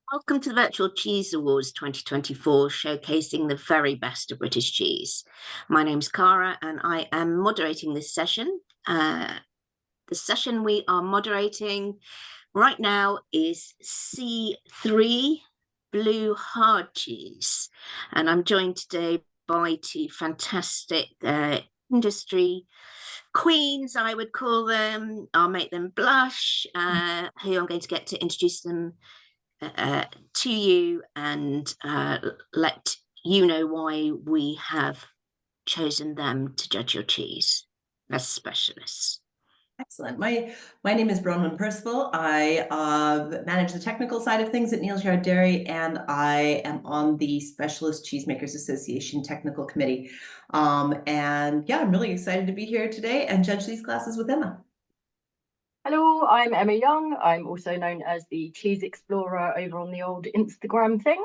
Welcome to the Virtual Cheese Awards 2024, showcasing the very best of British cheese. My name's Cara and I am moderating this session. The session we are moderating right now is C3 Blue Hard Cheese. And I'm joined today by two fantastic industry queens, I would call them. I'll make them blush, who I'm going to get to introduce them to you and let you know why we have chosen them to judge your cheese as specialists. Excellent. My name is Bronwyn Percival. I manage the technical side of things at Neal's Yard Dairy, and I am on the Specialist Cheesemakers Association Technical Committee. And yeah, I'm really excited to be here today and judge these classes with Emma. Hello, I'm Emma Young. I'm also known as the Cheese Explorer over on the old Instagram thing.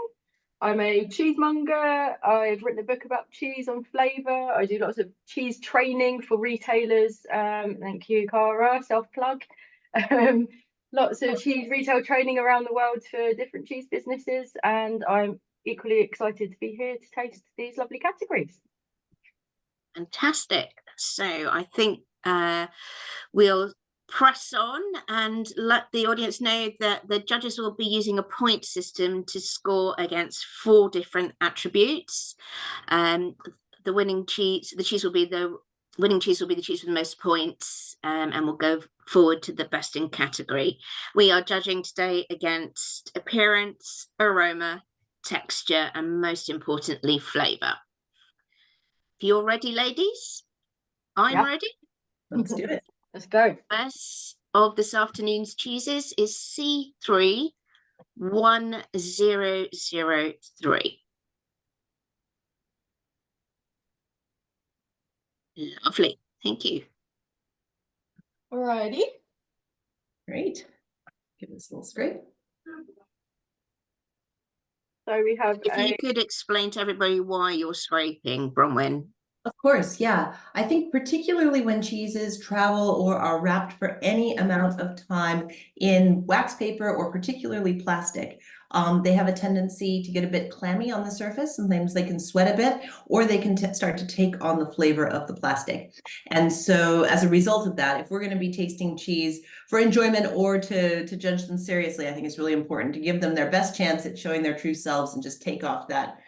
I'm a cheesemonger. I've written a book about cheese on flavour. I do lots of cheese training for retailers. Thank you, Cara, self-plug. Lots of cheese retail training around the world for different cheese businesses. And I'm equally excited to be here to taste these lovely categories. Fantastic. So I think we'll press on and let the audience know that the judges will be using a point system to score against 4 different attributes. The winning cheese will be the cheese with the most points, and we'll go forward to the best in category. We are judging today against appearance, aroma, texture, and most importantly, flavour. If you're ready, ladies, I'm ready. Let's do it. Let's go. First of this afternoon's cheeses is C3 1003. Lovely, thank you. Alrighty. Great. Give this a little scrape. So we have. If you could explain to everybody why you're scraping, Bronwyn. Of course, yeah. I think particularly when cheeses travel or are wrapped for any amount of time in wax paper or particularly plastic, they have a tendency to get a bit clammy on the surface. Sometimes they can sweat a bit, or they can start to take on the flavor of the plastic. And so as a result of that, if we're going to be tasting cheese for enjoyment or to judge them seriously, I think it's really important to give them their best chance at showing their true selves and just take off that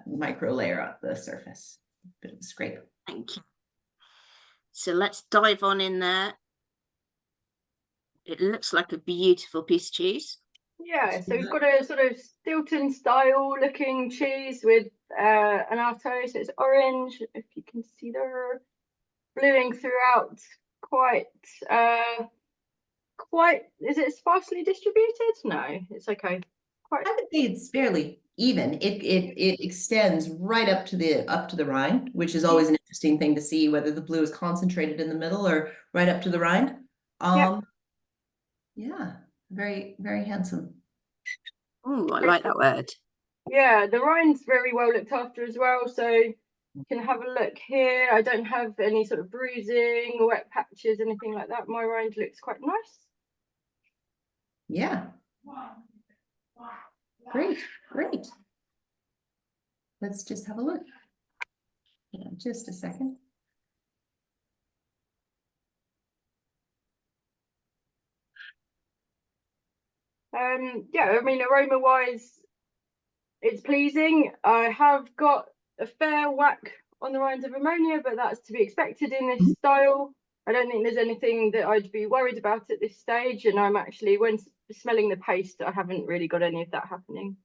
micro layer of the surface. Bit of a scrape. Thank you. So let's dive on in there. It looks like a beautiful piece of cheese. Yeah, so we've got a sort of Stilton style looking cheese with annatto, so it's orange, if you can see there, bluing throughout, quite, is it sparsely distributed? No, it's okay. I would say it's fairly even. It extends right up to the rind, which is always an interesting thing to see, whether the blue is concentrated in the middle or right up to the rind. Yeah, very, very handsome. Oh, I like that word. Yeah, the rind's very well looked after as well. So you can have a look here. I don't have any sort of bruising or wet patches, anything like that. My rind looks quite nice. Yeah. Great, great. Let's just have a look. Yeah, just a second. Yeah, I mean, aroma wise, it's pleasing. I have got a fair whack on the rinds of ammonia, but that's to be expected in this style. I don't think there's anything that I'd be worried about at this stage, and I'm actually, when smelling the paste, I haven't really got any of that happening.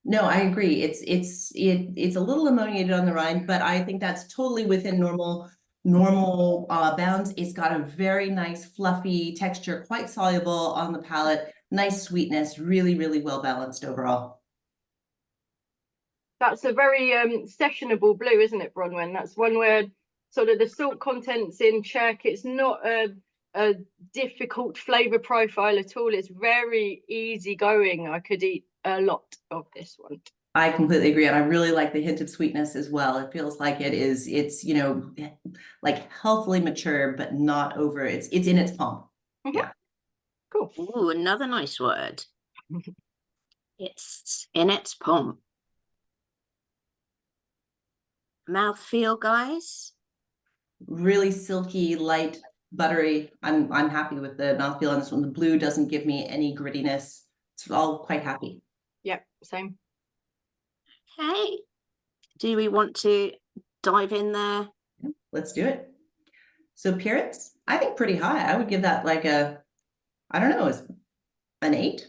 No, I agree. It's a little ammoniated on the rind, but I think that's totally within normal bounds. It's got a very nice fluffy texture, quite soluble on the palate, nice sweetness, really, really well balanced overall. That's a very sessionable blue, isn't it, Bronwyn? That's one where sort of the salt content's in check. It's not a difficult flavor profile at all. It's very easy going. I could eat a lot of this one. I completely agree, and I really like the hint of sweetness as well. It feels like it's you know, like healthily mature, but not over. It's in its pomp. Yeah. Cool. Ooh, another nice word. It's in its pomp. Mouthfeel, guys. Really silky, light, buttery. I'm happy with the mouthfeel on this one. The blue doesn't give me any grittiness. It's all quite happy. Yep, same. Okay. Do we want to dive in there? Let's do it. So appearance, I think pretty high. I would give that like a, I don't know, is an 8?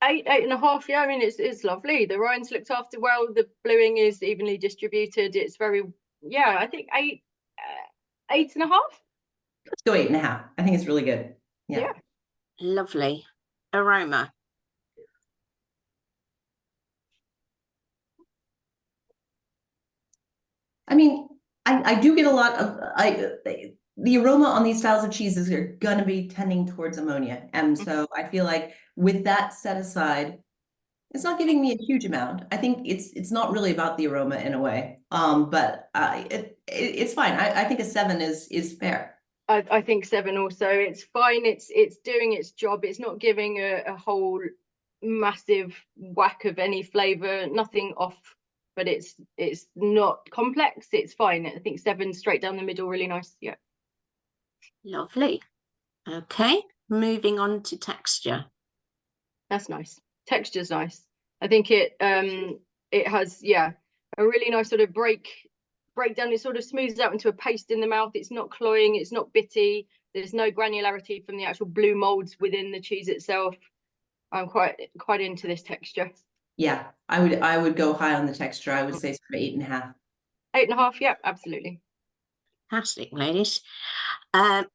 8.5. Yeah, I mean it's lovely. The rinds looked after well. The bluing is evenly distributed. It's very, yeah. I think 8.5. Let's go 8.5. I think it's really good. Yeah. Lovely. Aroma. I mean, I do get a lot of the aroma on these styles of cheeses are going to be tending towards ammonia, and so I feel like with that set aside, it's not giving me a huge amount. I think it's not really about the aroma in a way, but it's fine. I think a 7 is fair. I think 7 also. It's fine. It's doing its job. It's not giving a whole massive whack of any flavor. Nothing off, but it's not complex. It's fine. I think 7 straight down the middle. Really nice. Yeah. Lovely. Okay. Moving on to texture. That's nice. Texture's nice. I think it has, yeah, a really nice sort of breakdown. It sort of smooths out into a paste in the mouth. It's not cloying, it's not bitty. There's no granularity from the actual blue molds within the cheese itself. I'm quite into this texture. Yeah, I would go high on the texture. I would say sort of 8.5. 8.5. Yeah, absolutely. Fantastic, ladies. And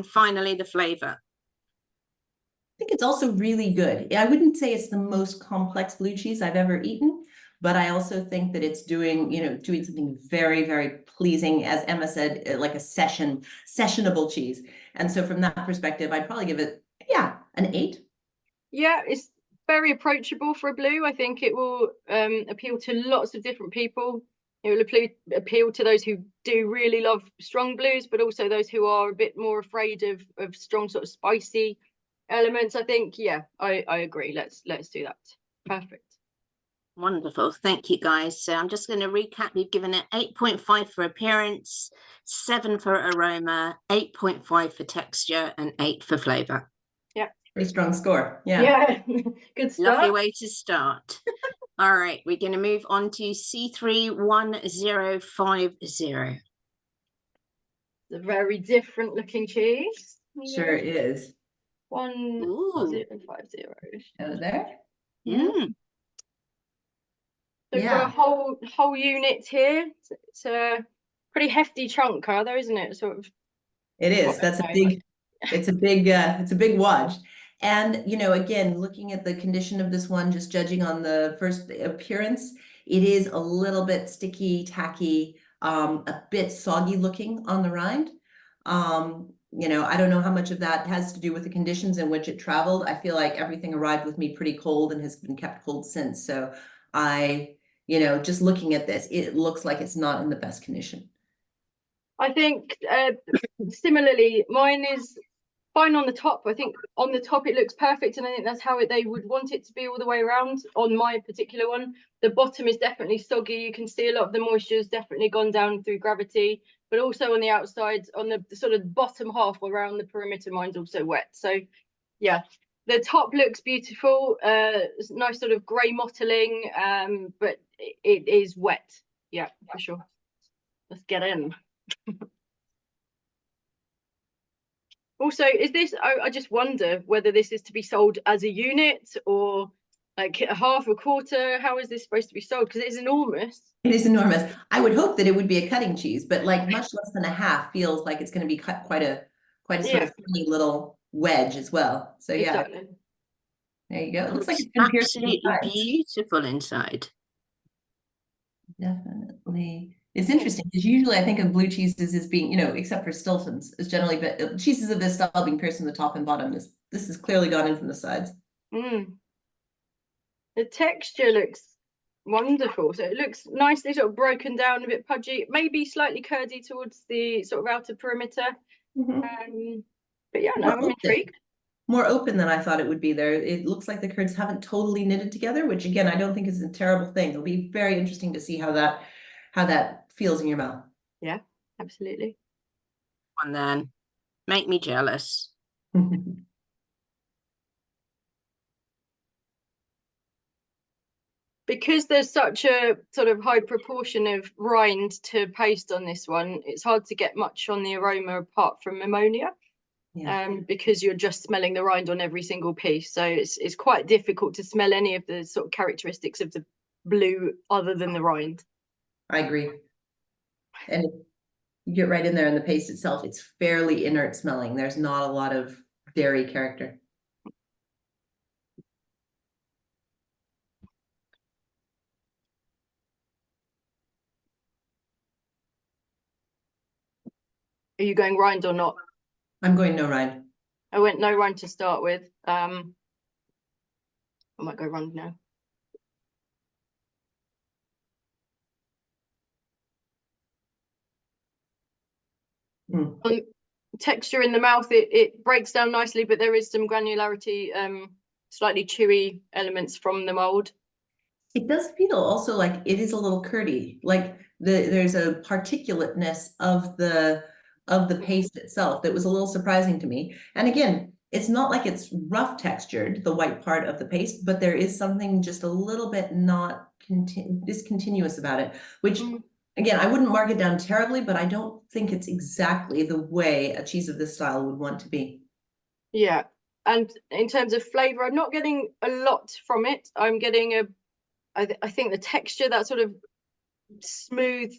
finally, the flavor. I think it's also really good. I wouldn't say it's the most complex blue cheese I've ever eaten, but I also think that it's doing something very, very pleasing, as Emma said, like a sessionable cheese. And so from that perspective, I'd probably give it, yeah, an 8. Yeah, it's very approachable for a blue. I think it will appeal to lots of different people. It will appeal to those who do really love strong blues, but also those who are a bit more afraid of strong sort of spicy elements. I think, yeah, I agree. Let's do that. Perfect. Wonderful. Thank you, guys. So I'm just going to recap. You've given it 8.5 for appearance, 7 for aroma, 8.5 for texture, and 8 for flavor. Yeah. Pretty strong score. Yeah. Yeah. Good start. Lovely way to start. All right, we're going to move on to C31050. It's a very different looking cheese. Sure is. 1050. Over there. Yeah. So we've got a whole unit here. It's a pretty hefty chunk, though, isn't it? Sort of. It is. That's a big. It's a big wodge. And, again, looking at the condition of this one, just judging on the first appearance, it is a little bit sticky, tacky, a bit soggy looking on the rind. I don't know how much of that has to do with the conditions in which it traveled. I feel like everything arrived with me pretty cold and has been kept cold since. So just looking at this, it looks like it's not in the best condition. I think similarly, mine is fine on the top. I think on the top it looks perfect, and I think that's how they would want it to be all the way around on my particular one. The bottom is definitely soggy. You can see a lot of the moisture has definitely gone down through gravity, but also on the outside, on the sort of bottom half around the perimeter, mine's also wet. So yeah, the top looks beautiful. Nice sort of grey mottling, but it is wet. Yeah, for sure. Let's get in. Also, is this, I just wonder whether this is to be sold as a unit or like a half, a quarter. How is this supposed to be sold? Because it is enormous. It is enormous. I would hope that it would be a cutting cheese, but like much less than a half feels like it's going to be cut quite a sort of funny little wedge as well. So yeah, exactly. There you go. It looks like it's been absolutely beautiful inside. Definitely. It's interesting because usually I think of blue cheeses as being, except for Stilton's, is generally cheeses of this style being pierced from the top and bottom. This has clearly gone in from the sides. The texture looks wonderful. So it looks nicely sort of broken down, a bit pudgy, maybe slightly curdy towards the sort of outer perimeter. But yeah, no, I'm intrigued. more open than I thought it would be there. It looks like the curds haven't totally knitted together, which again, I don't think is a terrible thing. It'll be very interesting to see how that feels in your mouth. Yeah, absolutely. And then make me jealous. Because there's such a sort of high proportion of rind to paste on this one, it's hard to get much on the aroma apart from ammonia. Yeah. Because you're just smelling the rind on every single piece. So it's quite difficult to smell any of the sort of characteristics of the blue other than the rind. I agree. And you get right in there in the paste itself, it's fairly inert smelling. There's not a lot of dairy character. Are you going rind or not? I'm going no rind. I went no rind to start with. I might go rind now. Texture in the mouth, it breaks down nicely, but there is some granularity, slightly chewy elements from the mold. It does feel also like it is a little curdy, like there's a particulateness of the paste itself that was a little surprising to me. And again, it's not like it's rough textured, the white part of the paste, but there is something just a little bit not discontinuous about it, which again, I wouldn't mark it down terribly, but I don't think it's exactly the way a cheese of this style would want to be. Yeah, and in terms of flavor, I'm not getting a lot from it. I'm getting I think the texture, that sort of smooth,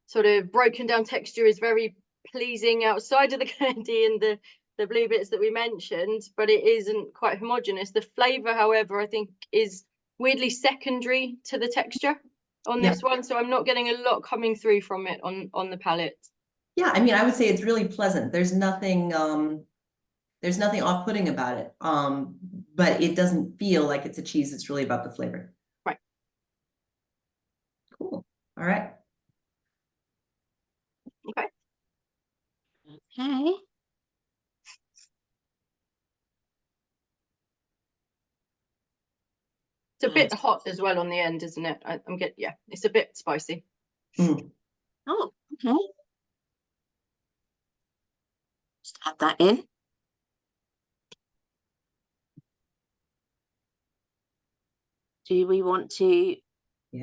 sort of broken down texture is very pleasing outside of the candy and the blue bits that we mentioned, but it isn't quite homogeneous. The flavor, however, I think is weirdly secondary to the texture on this one, so I'm not getting a lot coming through from it on the palate. Yeah, I mean, I would say it's really pleasant. There's nothing off-putting about it. But it doesn't feel like it's a cheese. It's really about the flavor. Right. Cool. All right. Okay. Okay. It's a bit hot as well on the end, isn't it? I'm getting, yeah, it's a bit spicy. Oh, okay. Just add that in. Do we want to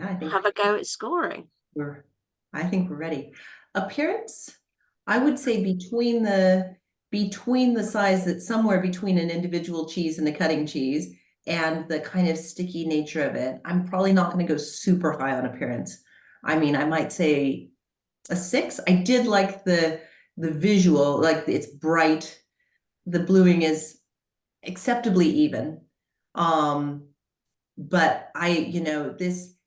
have a go at scoring? I think we're ready. Appearance, I would say between the size that's somewhere between an individual cheese and a cutting cheese and the kind of sticky nature of it, I'm probably not going to go super high on appearance. I mean, I might say a 6. I did like the visual, like it's bright. The bluing is acceptably even. But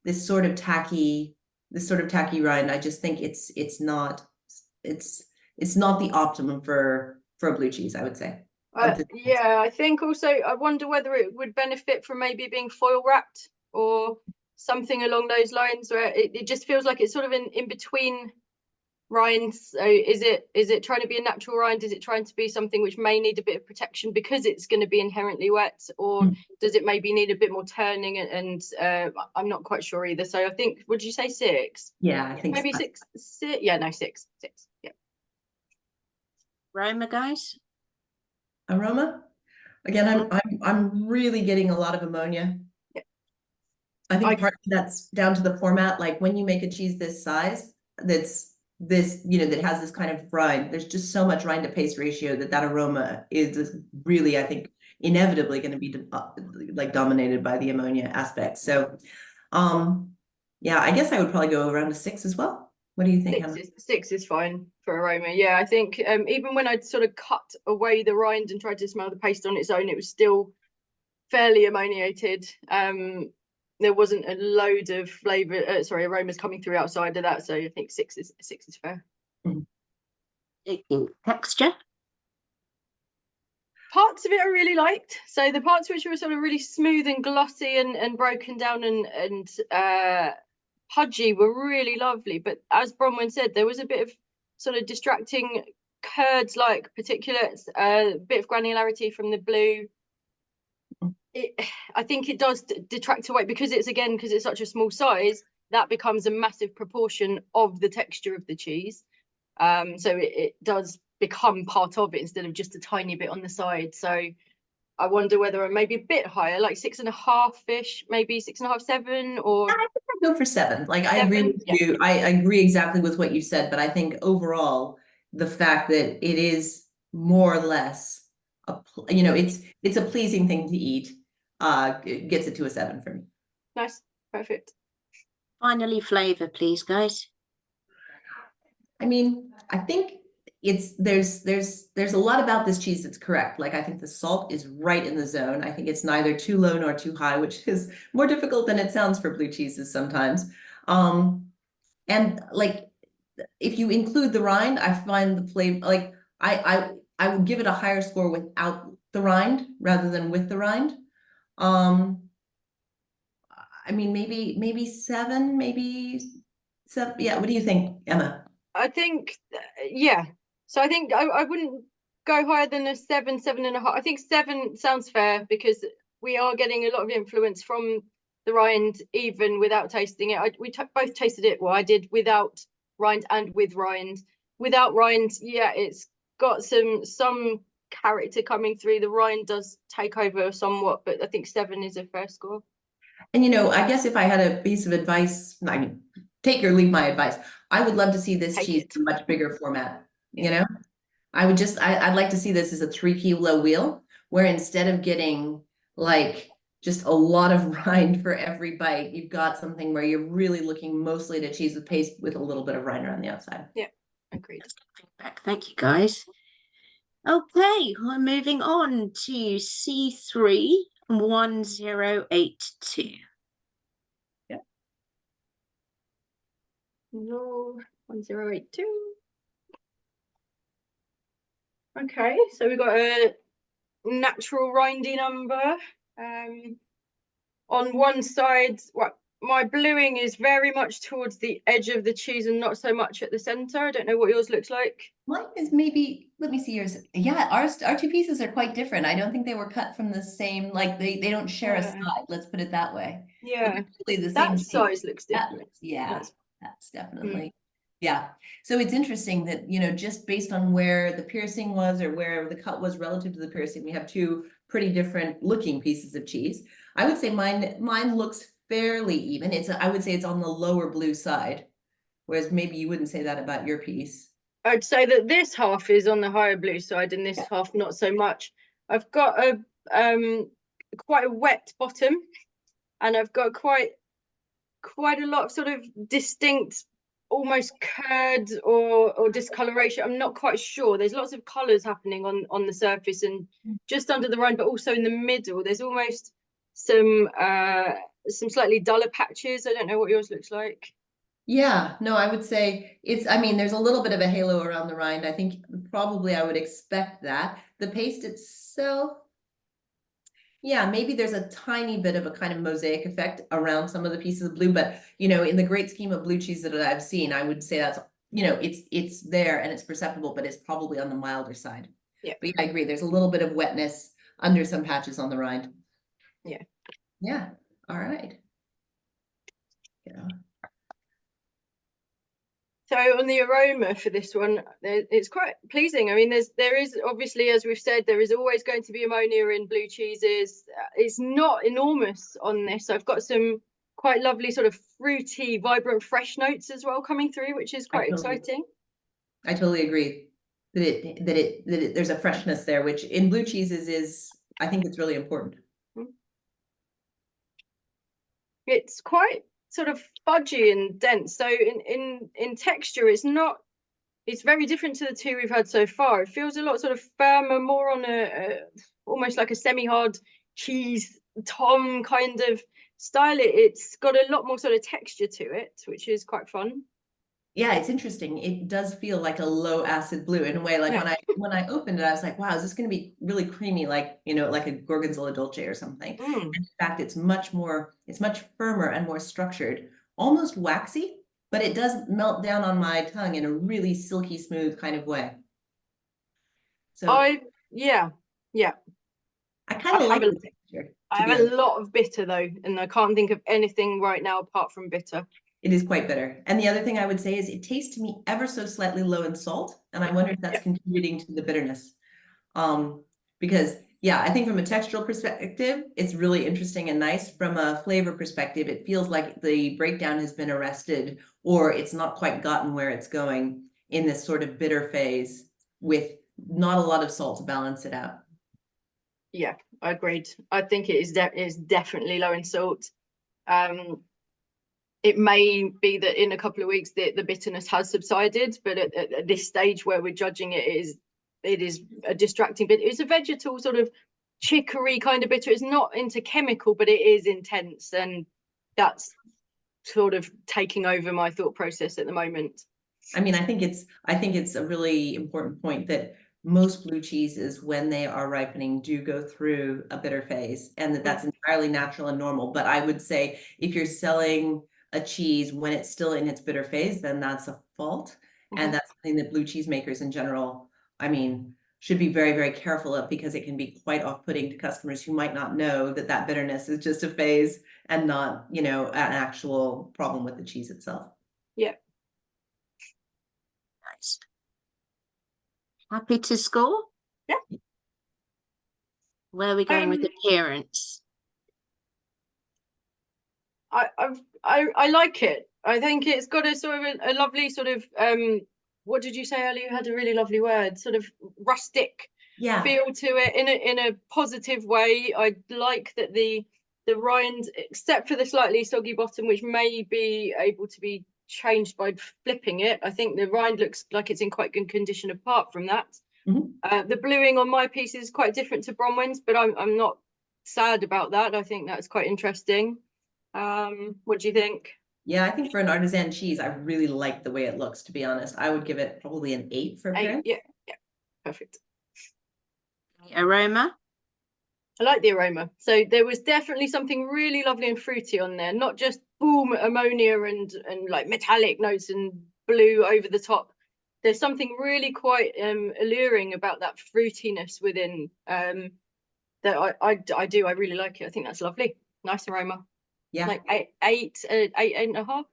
this sort of tacky rind, I just think it's not the optimum for a blue cheese, I would say. Yeah, I think also I wonder whether it would benefit from maybe being foil wrapped or something along those lines, where it just feels like it's sort of in between rinds. So is it trying to be a natural rind? Is it trying to be something which may need a bit of protection because it's going to be inherently wet, or does it maybe need a bit more turning? And I'm not quite sure either. So I think, would you say 6? Yeah, I think maybe 6. Yeah, no, 6. Yeah. Aroma, guys. Aroma, again, I'm really getting a lot of ammonia. Yeah. I think partly that's down to the format. Like when you make a cheese this size, that has this kind of rind, there's just so much rind to paste ratio that aroma is really, I think, inevitably going to be like dominated by the ammonia aspect. So, yeah, I guess I would probably go around a 6 as well. What do you think? 6 is fine for aroma. Yeah, I think even when I'd sort of cut away the rind and tried to smell the paste on its own, it was still fairly ammoniated. There wasn't a load of aromas coming through outside of that. So I think 6 is fair. Texture. Parts of it I really liked. So the parts which were sort of really smooth and glossy and broken down and pudgy were really lovely. But as Bronwyn said, there was a bit of sort of distracting curd-like particulates, a bit of granularity from the blue. I think it does detract away because it's such a small size, that becomes a massive proportion of the texture of the cheese. So it does become part of it instead of just a tiny bit on the side. So I wonder whether I'm maybe a bit higher, like 6.5-ish, maybe 6.5, 7, or I think I'd go for 7. Like, I agree 7. with you. I agree exactly with what you said, but I think overall, the fact that it is more or less it's a pleasing thing to eat, gets it to a 7 for me. Nice, perfect. Finally, flavor, please, guys. I mean, I think there's a lot about this cheese that's correct. Like, I think the salt is right in the zone. I think it's neither too low nor too high, which is more difficult than it sounds for blue cheeses sometimes. And like, if you include the rind, I find the flavor, like, I would give it a higher score without the rind rather than with the rind. I mean, maybe 7, maybe 7. Yeah, what do you think, Emma? I think, yeah. So I think I wouldn't go higher than a 7, 7.5. I think 7 sounds fair because we are getting a lot of influence from the rind, even without tasting it. We both tasted it. Well, I did without rind and with rind. Without rind, yeah, it's got some character coming through. The rind does take over somewhat, but I think 7 is a fair score. And I guess if I had a piece of advice, I mean, take or leave my advice, I would love to see this cheese in a much bigger format. I'd like to see this as a 3-kilo wheel, where instead of getting like just a lot of rind for every bite, you've got something where you're really looking mostly at a cheese with paste with a little bit of rind around the outside. Yeah, agreed. Feedback. Thank you, guys. Okay, we're moving on to C31082. Yeah. No, 1082. Okay, so we've got a natural rindy number. On one side, my bluing is very much towards the edge of the cheese and not so much at the center. I don't know what yours looks like. Mine is maybe, let me see yours. Yeah, our two pieces are quite different. I don't think they were cut from the same, like they don't share a side. Let's put it that way. Yeah, the same that shape. size looks different. That's definitely. Yeah. So it's interesting that, just based on where the piercing was or where the cut was relative to the piercing, we have two pretty different looking pieces of cheese. I would say mine looks fairly even. I would say it's on the lower blue side, whereas maybe you wouldn't say that about your piece. I'd say that this half is on the higher blue side and this half not so much. I've got a quite a wet bottom, and I've got quite a lot of sort of distinct, almost curd or discoloration. I'm not quite sure. There's lots of colors happening on the surface and just under the rind, but also in the middle. There's almost some slightly duller patches. I don't know what yours looks like. Yeah, no, I would say there's a little bit of a halo around the rind. I think probably I would expect that. The paste itself, yeah, maybe there's a tiny bit of a kind of mosaic effect around some of the pieces of blue, but in the great scheme of blue cheese that I've seen, I would say that's, it's there and it's perceptible, but it's probably on the milder side. Yeah. But yeah, I agree. There's a little bit of wetness under some patches on the rind. Yeah. Yeah. All right. Yeah. So on the aroma for this one, it's quite pleasing. I mean, there is obviously, as we've said, there is always going to be ammonia in blue cheeses. It's not enormous on this. I've got some quite lovely sort of fruity, vibrant, fresh notes as well coming through, which is quite exciting. I totally agree that there's a freshness there, which in blue cheeses I think it's really important. It's quite sort of fudgy and dense. So in texture, it's very different to the two we've had so far. It feels a lot sort of firmer, more on a almost like a semi-hard cheese tom kind of style. It's got a lot more sort of texture to it, which is quite fun. Yeah, it's interesting. It does feel like a low acid blue in a way. Like when I opened it, I was like, wow, is this going to be really creamy, like like a Gorgonzola Dolce or something? And in fact, it's much firmer and more structured, almost waxy, but it does melt down on my tongue in a really silky smooth kind of way. So yeah. I kind I of like have the texture. I have a lot of bitter though, and I can't think of anything right now apart from bitter. It is quite bitter. And the other thing I would say is it tastes to me ever so slightly low in salt. And I wonder if that's contributing to the bitterness. Because yeah, I think from a textural perspective, it's really interesting and nice. From a flavor perspective, it feels like the breakdown has been arrested, or it's not quite gotten where it's going in this sort of bitter phase with not a lot of salt to balance it out. Yeah, I agreed. I think it is definitely low in salt. It may be that in a couple of weeks the bitterness has subsided, but at this stage where we're judging it is a distracting bit. It's a vegetal sort of chicory kind of bitter. It's not into chemical, but it is intense, and that's sort of taking over my thought process at the moment. I mean, I think it's a really important point that most blue cheeses, when they are ripening, do go through a bitter phase, and that's entirely natural and normal. But I would say if you're selling a cheese when it's still in its bitter phase, then that's a fault. And that's something that blue cheese makers in general, I mean, should be very, very careful of, because it can be quite off-putting to customers who might not know that that bitterness is just a phase and not, you know, an actual problem with the cheese itself. Yeah. Nice. Happy to score? Yeah. Where are we going with appearance? I like it. I think it's got a sort of a lovely sort of what did you say earlier? You had a really lovely word, sort of rustic feel to it in a positive way. I like that the rind, except for the slightly soggy bottom, which may be able to be changed by flipping it, I think the rind looks like it's in quite good condition apart from that. The bluing on my piece is quite different to Bronwyn's, but I'm not sad about that. I think that's quite interesting. What do you think? Yeah, I think for an artisan cheese, I really like the way it looks, to be honest. I would give it probably an 8 for appearance. 8, yeah, perfect. Aroma? I like the aroma. So there was definitely something really lovely and fruity on there, not just boom ammonia and like metallic notes and blue over the top. There's something really quite alluring about that fruitiness within that I really like it. I think that's lovely. Nice aroma. Yeah. Like eight and a half.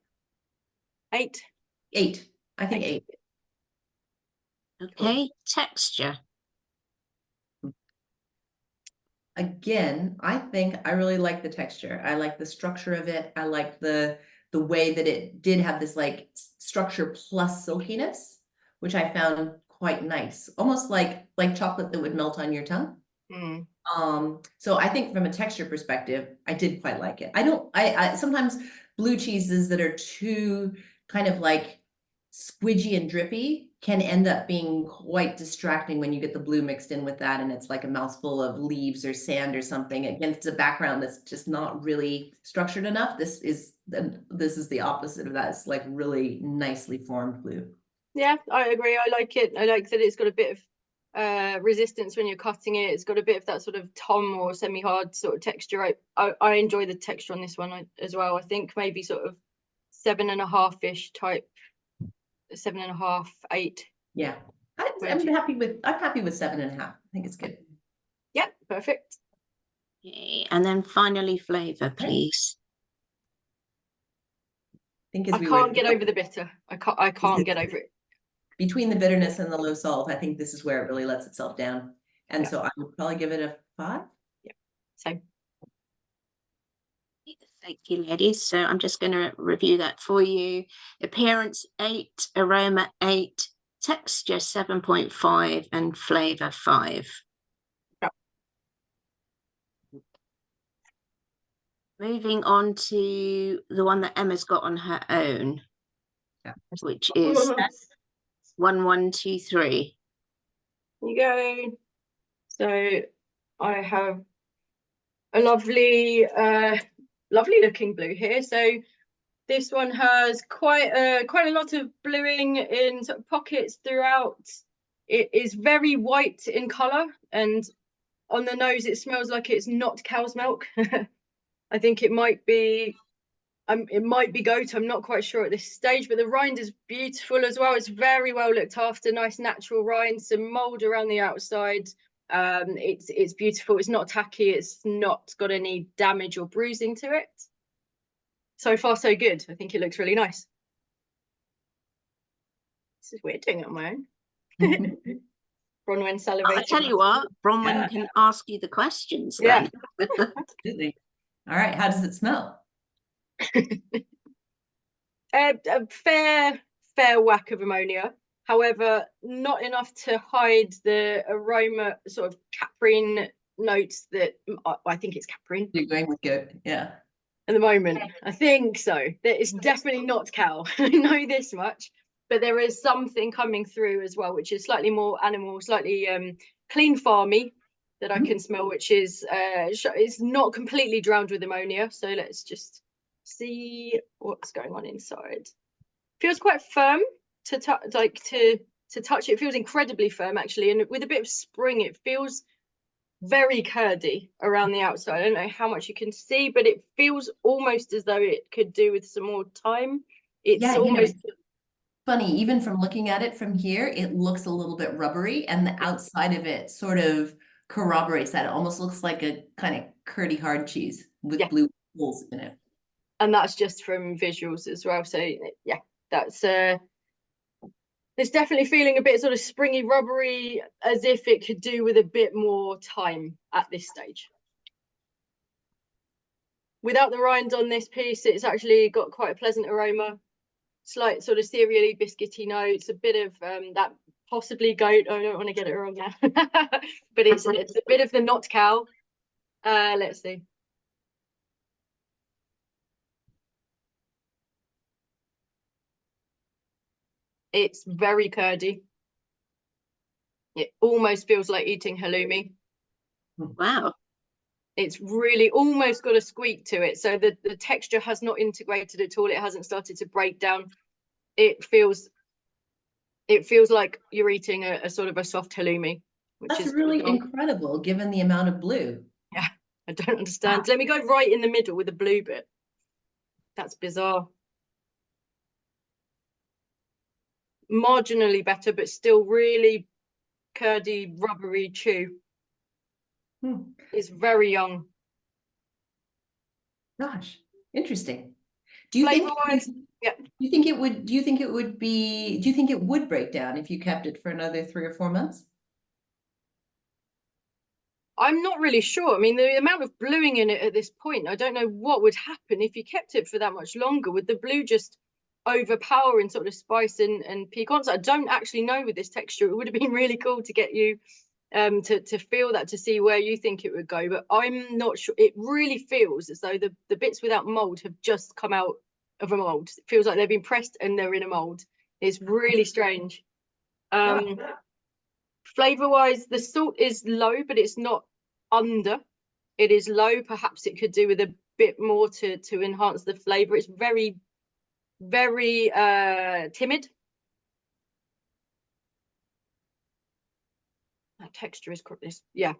8. 8. I think 8. Okay, texture. Again, I think I really like the texture. I like the structure of it. I like the way that it did have this like structure plus silkiness, which I found quite nice. Almost like chocolate that would melt on your tongue. So I think from a texture perspective, I did quite like it. I sometimes blue cheeses that are too kind of like squidgy and drippy can end up being quite distracting when you get the blue mixed in with that, and it's like a mouthful of leaves or sand or something against a background that's just not really structured enough. This is the opposite of that. It's like really nicely formed blue. Yeah, I agree. I like it. I like that it's got a bit of resistance when you're cutting it. It's got a bit of that sort of tom or semi-hard sort of texture. I enjoy the texture on this one as well. I think maybe sort of 7.5-ish type, 7.5, 8. Yeah, I'm happy with 7.5. I think it's good. Yeah, perfect. Okay, and then finally flavor, please. I think I can't get over the bitter. I can't get over it. Between the bitterness and the low salt, I think this is where it really lets itself down. And so I would probably give it a 5. Yeah, same. Thank you, ladies. So I'm just going to review that for you. Appearance 8, aroma 8, texture 7.5, and flavor 5. Yeah. Moving on to the one that Emma's got on her own, which is 1123. There you go. So I have a lovely looking blue here. So this one has quite a lot of bluing in sort of pockets throughout. It is very white in color, and on the nose it smells like it's not cow's milk. I think it might be it might be goat, I'm not quite sure at this stage, but the rind is beautiful as well. It's very well looked after, nice natural rind, some mold around the outside. It's beautiful. It's not tacky. It's not got any damage or bruising to it. So far, so good. I think it looks really nice. This is weird doing it on my own. Bronwyn salivating. I tell you what, Bronwyn can ask you the questions then. Absolutely. All right, how does it smell? A fair whack of ammonia. However, not enough to hide the aroma, sort of caprine notes that I think it's caprine. You're going with goat, yeah. At the moment, I think so. It's definitely not cow. I know this much, but there is something coming through as well, which is slightly more animal, slightly clean farmy that I can smell, which is it's not completely drowned with ammonia. So let's just see what's going on inside. Feels quite firm to touch, like to touch. It feels incredibly firm actually, and with a bit of spring, it feels very curdy around the outside. I don't know how much you can see, but it feels almost as though it could do with some more time. It's almost funny, even from looking at it from here, it looks a little bit rubbery, and the outside of it sort of corroborates that. It almost looks like a kind of curdy hard cheese with blue holes in it. And that's just from visuals as well. So yeah, that's it's definitely feeling a bit sort of springy, rubbery, as if it could do with a bit more time at this stage. Without the rind on this piece, it's actually got quite a pleasant aroma, slight sort of cereally, biscuity notes, a bit of that possibly goat. I don't want to get it wrong now, but it's a bit of the not cow. Let's see. It's very curdy. It almost feels like eating halloumi. Wow. It's really almost got a squeak to it. So the texture has not integrated at all. It hasn't started to break down. It feels like you're eating a sort of a soft halloumi. Which is really incredible given the amount of blue. Yeah, I don't understand. Let me go right in the middle with the blue bit. That's bizarre. Marginally better, but still really curdy, rubbery chew. It's very young. Gosh, interesting. Do you think it would break down if you kept it for another 3 or 4 months? I'm not really sure. I mean, the amount of bluing in it at this point, I don't know what would happen if you kept it for that much longer. Would the blue just overpower in sort of spice and piquance? I don't actually know with this texture. It would have been really cool to get you to feel that, to see where you think it would go, but I'm not sure. It really feels as though the bits without mold have just come out of a mold. It feels like they've been pressed and they're in a mold. It's really strange. Flavor wise, the salt is low, but it's not under. It is low. Perhaps it could do with a bit more to enhance the flavor. It's very, very timid. That texture is, yeah,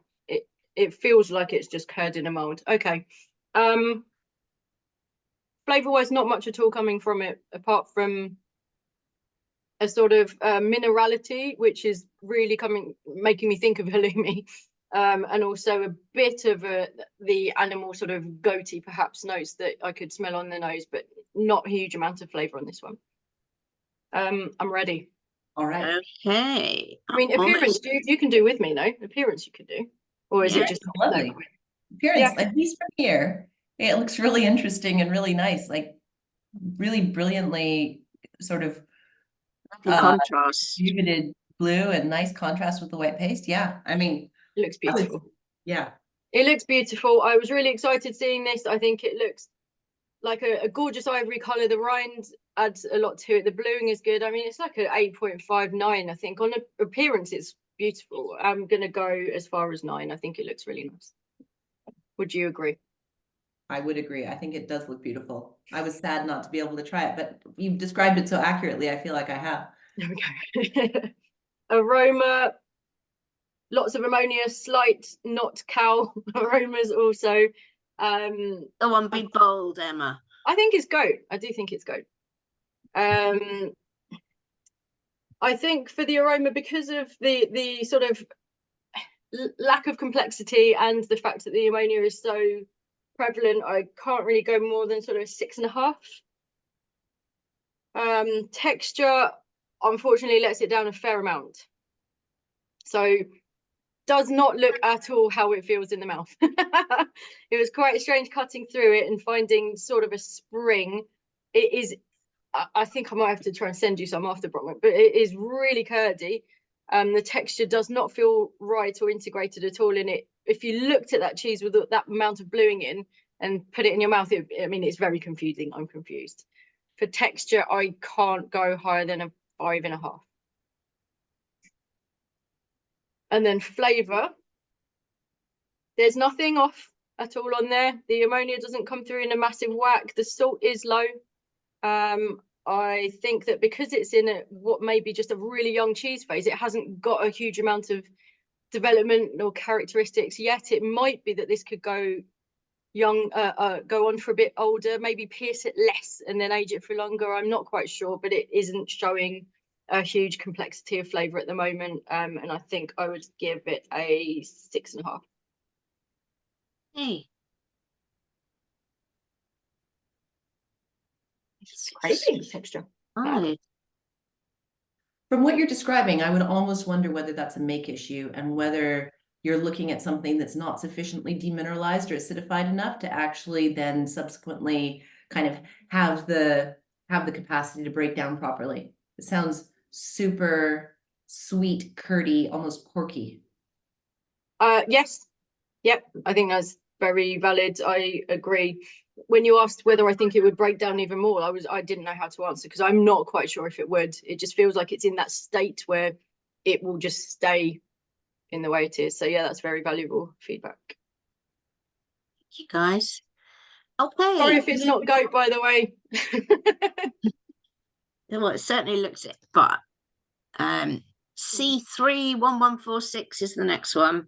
it feels like it's just curd in a mold. Okay. Flavor wise, not much at all coming from it, apart from a sort of minerality, which is really making me think of halloumi, and also a bit of the animal sort of goaty perhaps notes that I could smell on the nose, but not a huge amount of flavor on this one. I'm ready. All right. Okay. I mean, appearance you can do with me, no? Appearance you could do, or is it just lovely? Appearance, at least from here, it looks really interesting and really nice, like really brilliantly sort of contrast, vivid blue and nice contrast with the white paste. Yeah, I mean, it looks beautiful. Yeah, it looks beautiful. I was really excited seeing this. I think it looks like a gorgeous ivory color. The rind adds a lot to it. The bluing is good. I mean, it's like an 8.59. I think on appearance it's beautiful. I'm gonna go as far as 9. I think it looks really nice. Would you agree? I would agree. I think it does look beautiful. I was sad not to be able to try it, but you've described it so accurately. I feel like I have. There we go. Aroma, lots of ammonia, slight not cow aromas also. Go on, be bold, Emma. I think it's goat. I do think it's goat. I think for the aroma, because of the sort of lack of complexity and the fact that the ammonia is so prevalent, I can't really go more than sort of 6.5. Texture, unfortunately, lets it down a fair amount. So does not look at all how it feels in the mouth. It was quite strange cutting through it and finding sort of a spring. It is, I think I might have to try and send you some after, Bronwyn, but it is really curdy. The texture does not feel right or integrated at all in it. If you looked at that cheese with that amount of bluing in and put it in your mouth, I mean, it's very confusing. I'm confused. For texture, I can't go higher than a 5.5. And then flavour, there's nothing off at all on there. The ammonia doesn't come through in a massive whack. The salt is low. I think that because it's in what may be just a really young cheese phase, it hasn't got a huge amount of development or characteristics yet. It might be that this could go young, go on for a bit older, maybe pierce it less and then age it for longer. I'm not quite sure, but it isn't showing a huge complexity of flavour at the moment. And I think I would give it a 6.5. Hey. It's craving texture. Oh, From what you're describing, I would almost wonder whether that's a make issue and whether you're looking at something that's not sufficiently demineralized or acidified enough to actually then subsequently kind of have the capacity to break down properly. It sounds super sweet, curdy, almost corky. Yes. Yep. I think that's very valid. I agree. When you asked whether I think it would break down even more, I didn't know how to answer because I'm not quite sure if it would. It just feels like it's in that state where it will just stay in the way it is. So yeah, that's very valuable feedback. thank you guys. Okay. Sorry if it's not goat, by the way. Well, it certainly looks it, but C31146 is the next one.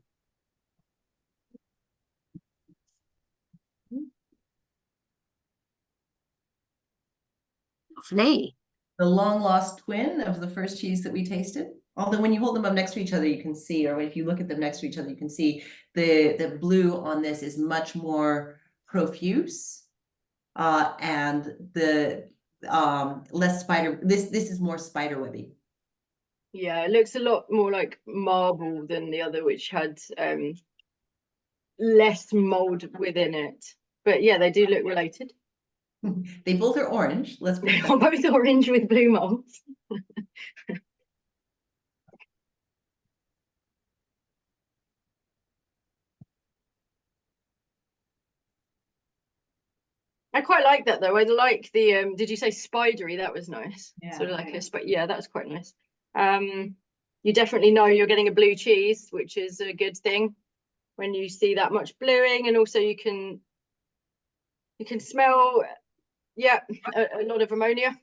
Lovely. The long lost twin of the first cheese that we tasted. Although when you hold them up next to each other, you can see, or if you look at them next to each other, you can see the blue on this is much more profuse, and the less spider. This is more spider webby. Yeah, it looks a lot more like marble than the other, which had less mold within it. But yeah, they do look related. They both are orange. Let's put They it are both orange with blue molds. I quite like that though. I like the did you say spidery? That was nice. Yeah. Sort of like yeah, that's quite nice. You definitely know you're getting a blue cheese, which is a good thing when you see that much bluing, and also you can smell, yeah, a lot of ammonia.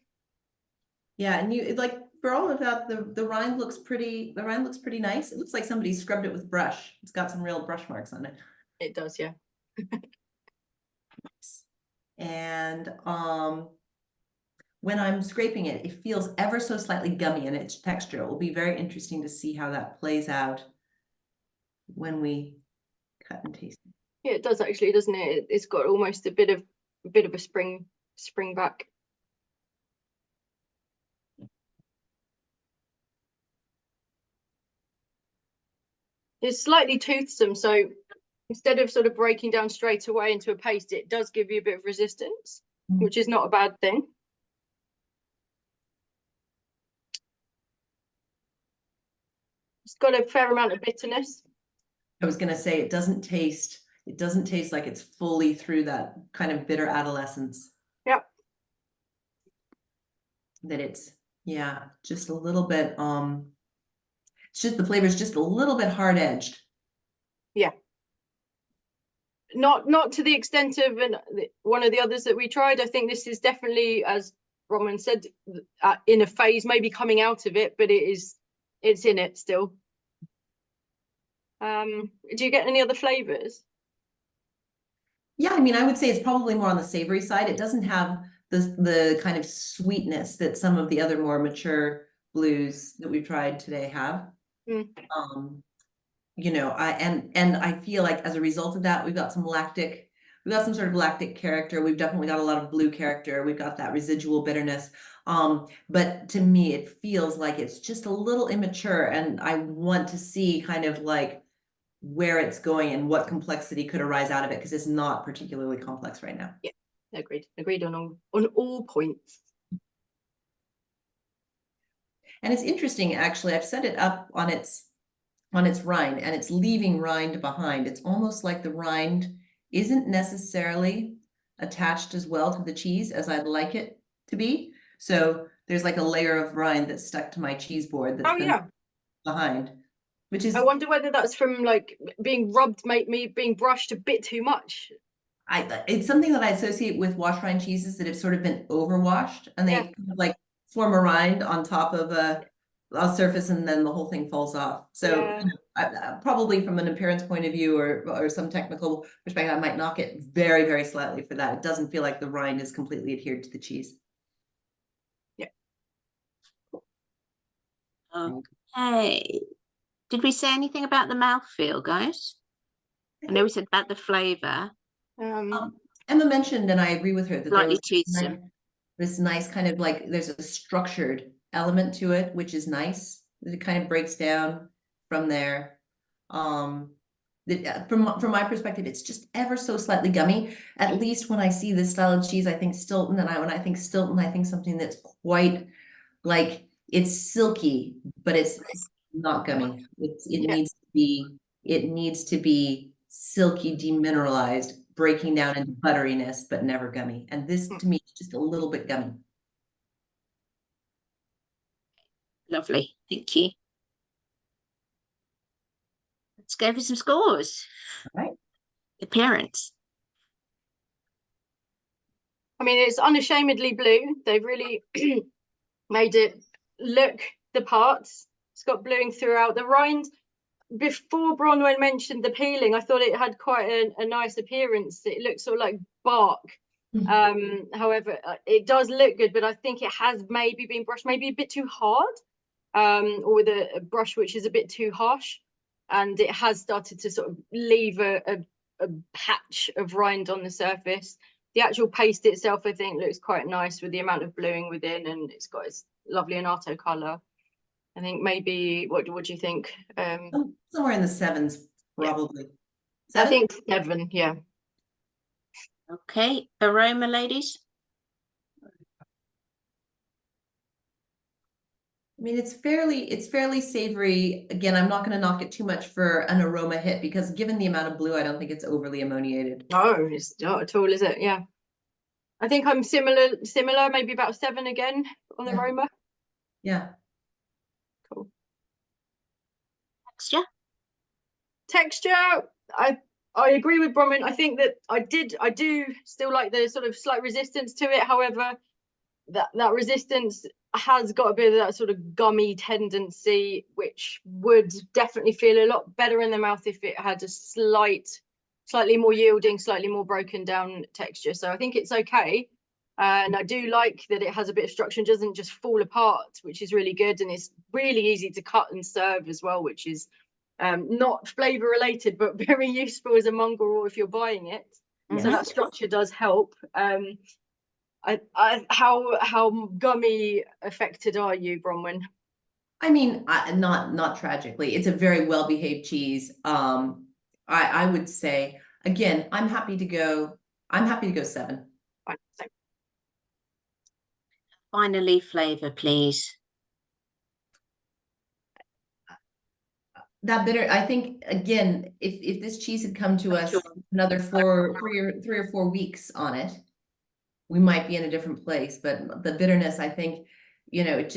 Yeah, and you like for all of that, the rind looks pretty. The rind looks pretty nice. It looks like somebody scrubbed it with brush. It's got some real brush marks on it. It does, yeah. And when I'm scraping it, it feels ever so slightly gummy in its texture. It will be very interesting to see how that plays out when we cut and taste it. Yeah, it does actually, doesn't it? It's got almost a bit of a spring back. It's slightly toothsome, so instead of sort of breaking down straight away into a paste, it does give you a bit of resistance, which is not a bad thing. It's got a fair amount of bitterness. I was gonna say it doesn't taste like it's fully through that kind of bitter adolescence. Yep. That it's, yeah, just a little bit, it's just the flavor is just a little bit hard edged. Yeah. Not to the extent of one of the others that we tried. I think this is definitely, as Roman said, in a phase, maybe coming out of it, but it's in it still. Do you get any other flavors? Yeah, I mean, I would say it's probably more on the savory side. It doesn't have the kind of sweetness that some of the other more mature blues that we've tried today have. Mm. You know, and I feel like as a result of that, we've got some sort of lactic character. We've definitely got a lot of blue character. We've got that residual bitterness. But to me, it feels like it's just a little immature, and I want to see kind of like where it's going and what complexity could arise out of it, because it's not particularly complex right now. Yeah, agreed on all points. And it's interesting, actually. I've set it up on its rind, and it's leaving rind behind. It's almost like the rind isn't necessarily attached as well to the cheese as I'd like it to be. So there's like a layer of rind that's stuck to my cheese board that's been behind, which is, I wonder whether that's from like being rubbed, being brushed a bit too much. it's something that I associate with wash rind cheeses, that have sort of been overwashed, and they Yeah. kind of like form a rind on top of a surface, and then the whole thing falls off. So Yeah. you know, probably from an appearance point of view, or some technical perspective, I might knock it very, very slightly for that. It doesn't feel like the rind is completely adhered to the cheese. Yeah. Okay. Did we say anything about the mouthfeel, guys? I know we said about the flavour. Emma mentioned, and I agree with her, that there Slightly was toothsome. this nice kind of like, there's a structured element to it, which is nice. It kind of breaks down from there. From my perspective, it's just ever so slightly gummy. At least when I see this style of cheese, I think Stilton, and when I think Stilton, I think something that's quite like, it's silky, but it's not gummy. It needs to be silky, demineralized, breaking down into butteriness, but never gummy. And this, to me, is just a little bit gummy. Lovely. Thank you. Let's go for some scores. All right. Appearance. I mean, it's unashamedly blue. They've really made it look the parts. It's got bluing throughout. The rind, before Bronwyn mentioned the peeling, I thought it had quite a nice appearance. It looks sort of like bark. However, it does look good, but I think it has maybe been brushed maybe a bit too hard, or with a brush which is a bit too harsh, and it has started to sort of leave a patch of rind on the surface. The actual paste itself, I think, looks quite nice with the amount of bluing within, and it's got its lovely annatto color. I think maybe, what do you think? Somewhere in the sevens, probably. Yeah. 7? I think 7, yeah. Okay, aroma, ladies. I mean, it's fairly savory. Again, I'm not going to knock it too much for an aroma hit, because given the amount of blue, I don't think it's overly ammoniated. No, it's not at all, is it? Yeah. I think I'm similar, maybe about 7 again on aroma. Yeah. Cool. Texture. I agree with Bronwyn. I think that I do still like the sort of slight resistance to it. However, that resistance has got a bit of that sort of gummy tendency, which would definitely feel a lot better in the mouth if it had a slightly more yielding, slightly more broken down texture. So I think it's okay. And I do like that it has a bit of structure and doesn't just fall apart, which is really good. And it's really easy to cut and serve as well, which is not flavor related, but very useful as a mongrel if you're buying it. So that structure does help. How gummy affected are you, Bronwyn? I mean, not tragically. It's a very well-behaved cheese. I would say, again, I'm happy to go 7. Fine, so. Finally, flavor, please. That bitter, I think, again, if this cheese had come to us another 3 or 4 weeks on it, we might be in a different place. But the bitterness, I think, you know, it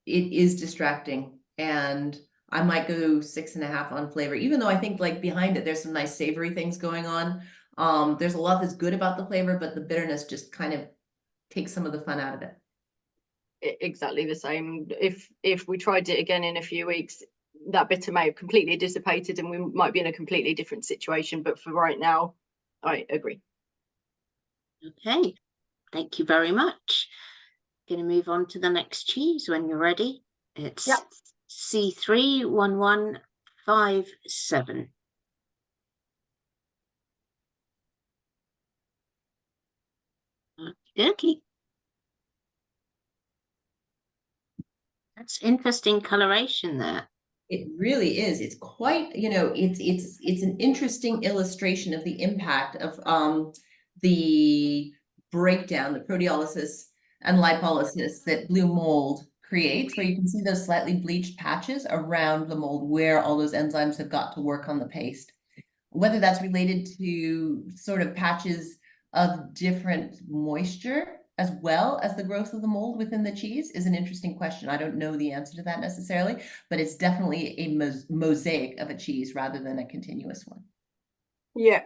is distracting, and I might go 6.5 on flavor, even though I think like behind it, there's some nice savory things going on. There's a lot that's good about the flavor, but the bitterness just kind of takes some of the fun out of it. Exactly the same. If we tried it again in a few weeks, that bitter may have completely dissipated and we might be in a completely different situation. But for right now, I agree. Okay, thank you very much. Going to move on to the next cheese when you're ready. It's Yep. C31157. Okay. That's interesting coloration there. It really is. It's quite, you know, it's an interesting illustration of the impact of the breakdown, the proteolysis and lipolysis that blue mold creates, where you can see those slightly bleached patches around the mold where all those enzymes have got to work on the paste. Whether that's related to sort of patches of different moisture as well as the growth of the mold within the cheese is an interesting question. I don't know the answer to that necessarily, but it's definitely a mosaic of a cheese rather than a continuous one. Yeah,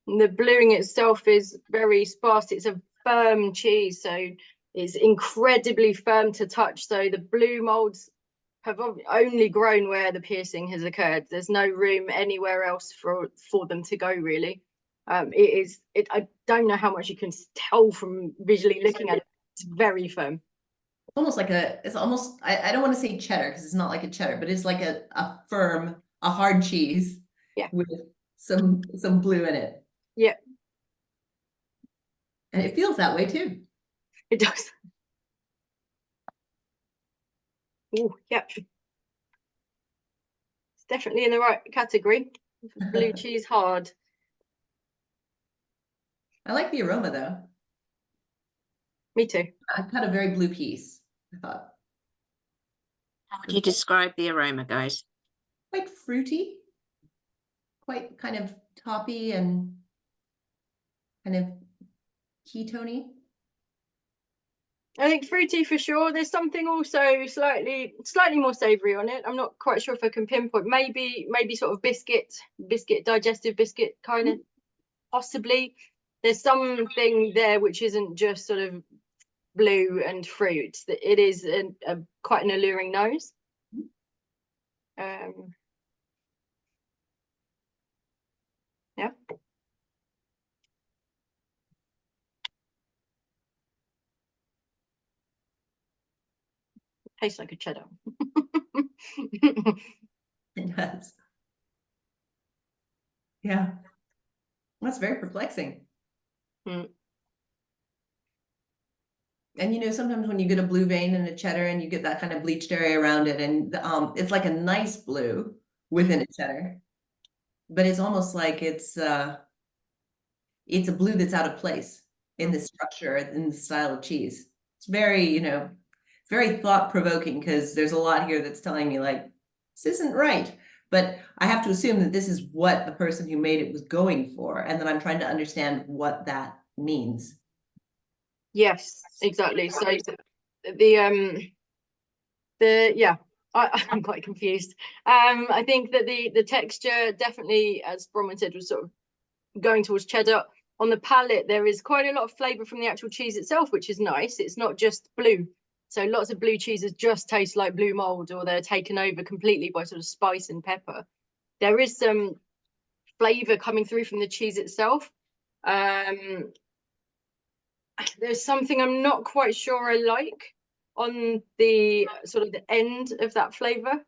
the bluing itself is very sparse. It's a firm cheese, so it's incredibly firm to touch. So the blue molds have only grown where the piercing has occurred. There's no room anywhere else for them to go, really. I don't know how much you can tell from visually looking at it. It's very firm. Almost like it's almost, I don't want to say cheddar because it's not like a cheddar, but it's like a firm, a hard cheese. Yeah. With some blue in it. Yeah. And it feels that way too. It does. Oh, yep. It's definitely in the right category. Blue cheese hard. I like the aroma though. Me too. I've got a very blue piece, I thought. How would you describe the aroma, guys? Quite fruity, quite kind of toppy and kind of ketone-y. I think fruity for sure. There's something also slightly more savory on it. I'm not quite sure if I can pinpoint. Maybe sort of biscuit, digestive biscuit kind of, possibly. There's something there which isn't just sort of blue and fruit. It is quite an alluring nose. Yeah. Tastes like a cheddar. It does. Yeah. That's very perplexing. Mm. And you know, sometimes when you get a blue vein in a cheddar and you get that kind of bleached area around it, and it's like a nice blue within a cheddar, but it's almost like it's a blue that's out of place in the structure, in the style of cheese. It's very, you know, very thought-provoking because there's a lot here that's telling me like, this isn't right. But I have to assume that this is what the person who made it was going for, and then I'm trying to understand what that means. Yes, exactly. So yeah, I'm quite confused. I think that the texture definitely, as Bronwyn said, was sort of going towards cheddar. On the palate, there is quite a lot of flavour from the actual cheese itself, which is nice. It's not just blue. So lots of blue cheeses just taste like blue mold, or they're taken over completely by sort of spice and pepper. There is some flavour coming through from the cheese itself. There's something I'm not quite sure I like on the sort of the end of that flavour.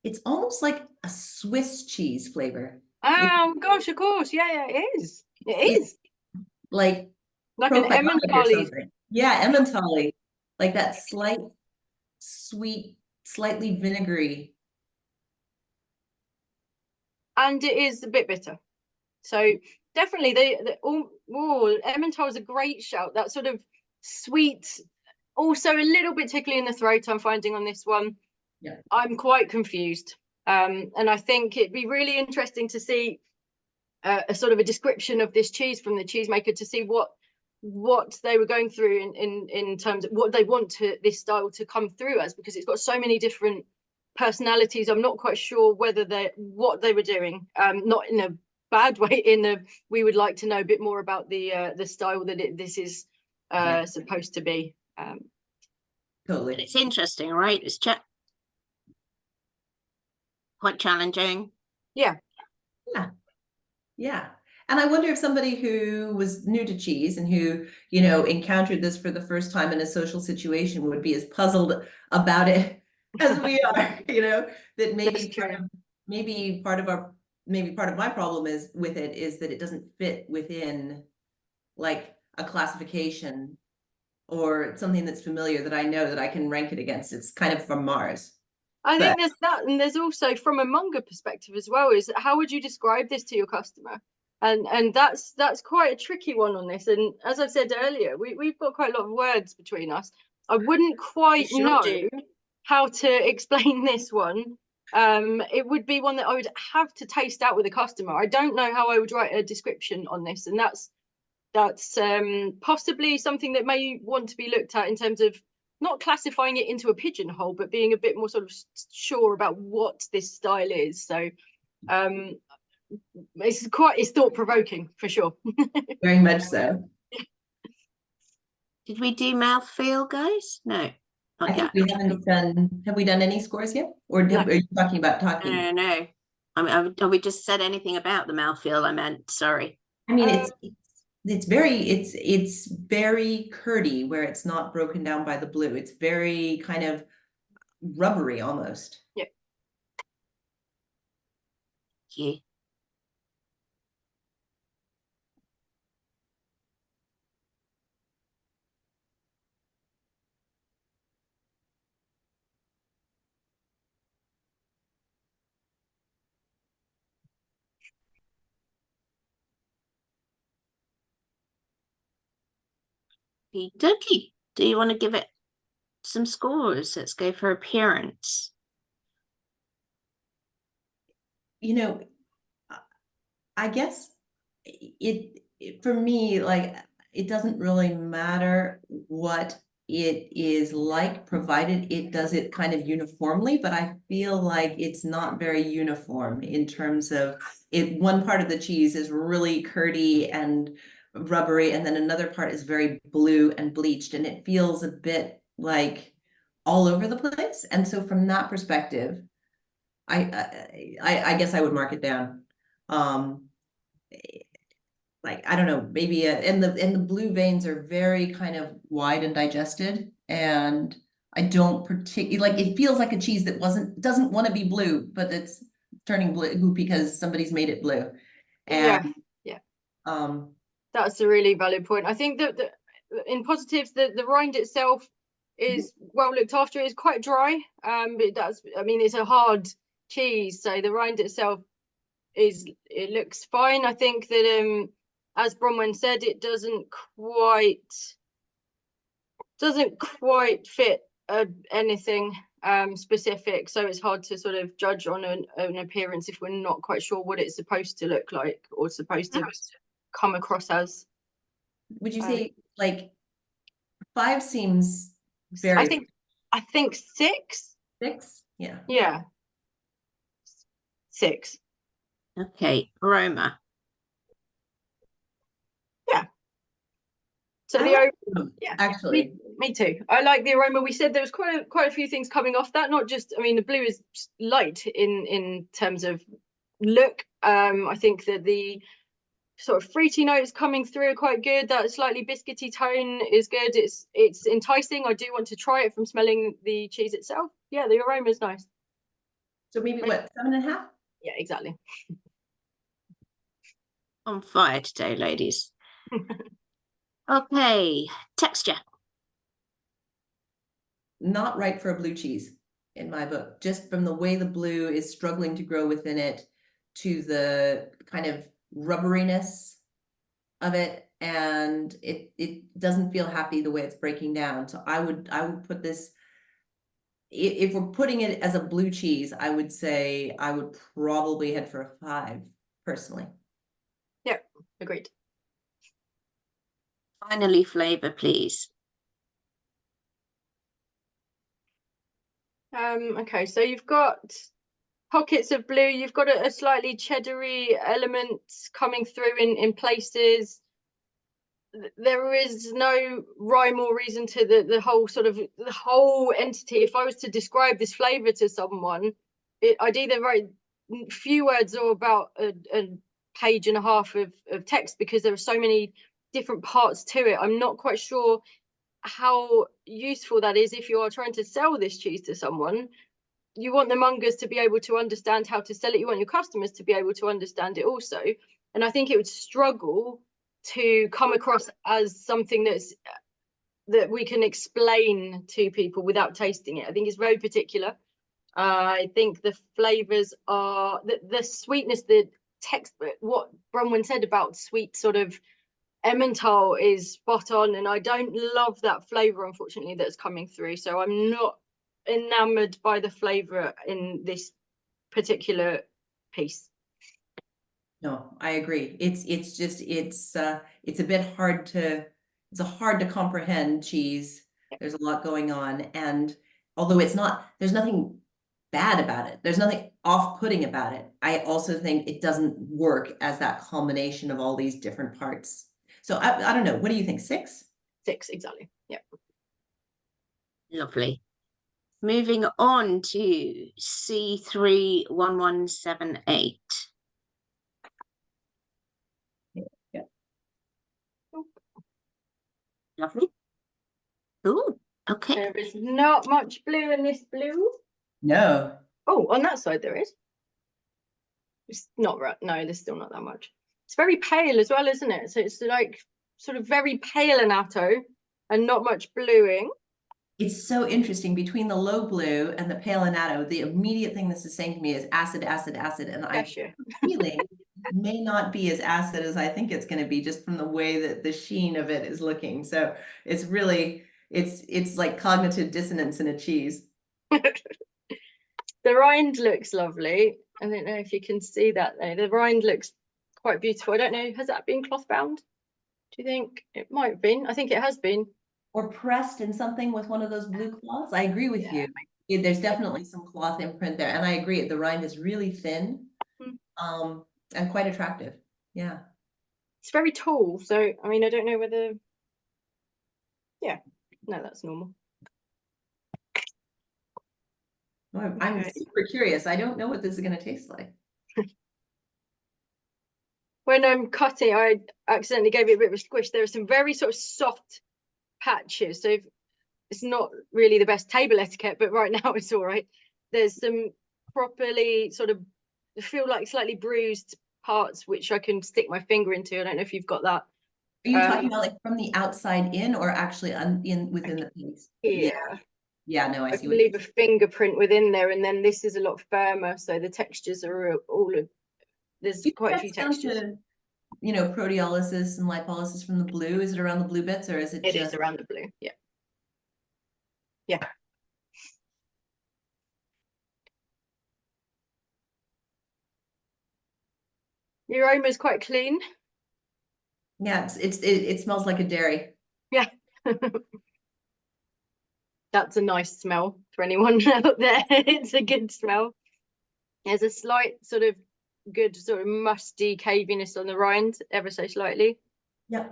It's almost like a Swiss cheese flavor. Oh gosh, of course, yeah, it is. It is like an probiotic or Emmentaler. something. Yeah, Emmentaler, like that slight, sweet, slightly vinegary. And it is a bit bitter. So definitely Emmentaler is a great shout. That sort of sweet, also a little bit tickly in the throat I'm finding on this one. Yeah. I'm quite confused. And I think it'd be really interesting to see a sort of a description of this cheese from the cheesemaker, to see what they were going through in terms of what they want this style to come through as, because it's got so many different personalities. I'm not quite sure whether what they were doing, not in a bad way, we would like to know a bit more about the style that this is supposed to be. Totally. It's interesting, right? It's quite challenging. Yeah. Yeah. Yeah. And I wonder if somebody who was new to cheese and who, you know, encountered this for the first time in a social situation would be as puzzled about it as we are, you know, that maybe part of my problem is with it is that it doesn't fit within like a classification or something that's familiar that I know that I can rank it against. It's kind of from Mars. I But think there's that, and there's also from a manga perspective as well, is how would you describe this to your customer? And that's quite a tricky one on this. And as I've said earlier, we've got quite a lot of words between us. I wouldn't quite know how to explain this one. It would be one that I would have to taste out with a customer. I don't know how I would write a description on this, and that's possibly something that may want to be looked at in terms of not classifying it into a pigeonhole, but being a bit more sort of sure about what this style is. So it's thought-provoking for sure. very much so. Did we do mouthfeel, guys? No. I think we haven't done, have we done any scores yet? Or are you talking about talking? No. I mean, have we just said anything about the mouthfeel? I meant, sorry. I mean, it's very curdy where it's not broken down by the blue. It's very kind of rubbery almost. Yeah. Thank you. Dokie, do you want to give it some scores? Let's go for appearance. You know, I guess it for me, like, it doesn't really matter what it is like, provided it does it kind of uniformly, but I feel like it's not very uniform in terms of it. One part of the cheese is really curdy and rubbery, and then another part is very blue and bleached, and it feels a bit like all over the place. And so from that perspective, I guess I would mark it down. Like, I don't know, maybe and the blue veins are very kind of wide and digested, and I don't particularly like, it feels like a cheese that doesn't want to be blue, but it's turning blue because somebody's made it blue. And yeah. Um, That's a really valid point. I think that in positives, the rind itself is well looked after. It's quite dry. But I mean, it's a hard cheese, so the rind itself it looks fine. I think that as Bronwyn said, it doesn't quite fit anything specific, so it's hard to sort of judge on an appearance if we're not quite sure what it's supposed to look like or supposed to come across as. Would you say like 5 seems very? I think 6. 6? Yeah. Yeah. 6. Okay, aroma. Yeah. So actually, me too. I like the aroma. We said there was quite a few things coming off that. Not just, I mean, the blue is light in terms of look. I think that the sort of fruity notes coming through are quite good. That slightly biscuity tone is good. It's enticing. I do want to try it from smelling the cheese itself. Yeah, the aroma is nice. So maybe what, 7.5? Yeah, exactly. On fire today, ladies. Okay, texture. Not right for a blue cheese in my book, just from the way the blue is struggling to grow within it, to the kind of rubberiness of it, and it doesn't feel happy the way it's breaking down. So I would put this, if we're putting it as a blue cheese, I would say I would probably head for a 5 personally. Yeah, agreed. Finally, flavor, please. Okay, so you've got pockets of blue. You've got a slightly cheddary element coming through in places. There is no rhyme or reason to the whole sort of the whole entity. If I was to describe this flavor to someone, I'd either write few words or about a page and a half of text because there are so many different parts to it. I'm not quite sure how useful that is if you are trying to sell this cheese to someone. You want the mongers to be able to understand how to sell it. You want your customers to be able to understand it also. And I think it would struggle to come across as something that we can explain to people without tasting it. I think it's very particular. I think the flavors are the sweetness, the text, what Bronwyn said about sweet sort of Emmental is spot on, and I don't love that flavor, unfortunately, that's coming through. So I'm not enamored by the flavor in this particular piece. No, I agree. It's just it's a bit hard to it's a hard to comprehend cheese. There's a lot going on, and although there's nothing bad about it. There's nothing off-putting about it. I also think it doesn't work as that culmination of all these different parts. So I don't know. What do you think? 6? 6, exactly. Yeah. Lovely. Moving on to C31178. Yeah. Lovely. Oh, okay. There is not much blue in this blue. No. Oh, on that side there is. It's not right. No, there's still not that much. It's very pale as well, isn't it? So it's like sort of very pale annatto and not much bluing. It's so interesting between the low blue and the pale annatto. The immediate thing this is saying to me is acid, acid, acid, and I feeling may not be as acid as I think it's going to be just from the way that the sheen of it is looking. So it's really it's like cognitive dissonance in a cheese. The rind looks lovely. I don't know if you can see that though. The rind looks quite beautiful. I don't know, has that been cloth bound? Do you think it might have been? I think it has been. Or pressed in something with one of those blue cloths. I agree with you. There's definitely some cloth imprint there. And I agree, the rind is really thin, and quite attractive. Yeah. It's very tall. So, I mean, I don't know whether, yeah, no, that's normal. I'm super curious. I don't know what this is going to taste like. When I'm cutting, I accidentally gave it a bit of a squish. There are some very sort of soft patches. So it's not really the best table etiquette, but right now it's all right. There's some properly sort of feel like slightly bruised parts, which I can stick my finger into. I don't know if you've got that. Are you talking about like from the outside in or actually within the piece? Yeah. Yeah, no, I I see can leave a fingerprint within there, and then this is a lot firmer, so the textures are all of, there's quite a few textures. You know, proteolysis and lipolysis from the blue. Is it around the blue bits or is it just? It is around the blue, yeah. Yeah. The aroma is quite clean. Yeah, it smells like a dairy. Yeah. That's a nice smell for anyone out there. It's a good smell. There's a slight sort of good sort of musty caviness on the rind, ever so slightly. Yeah.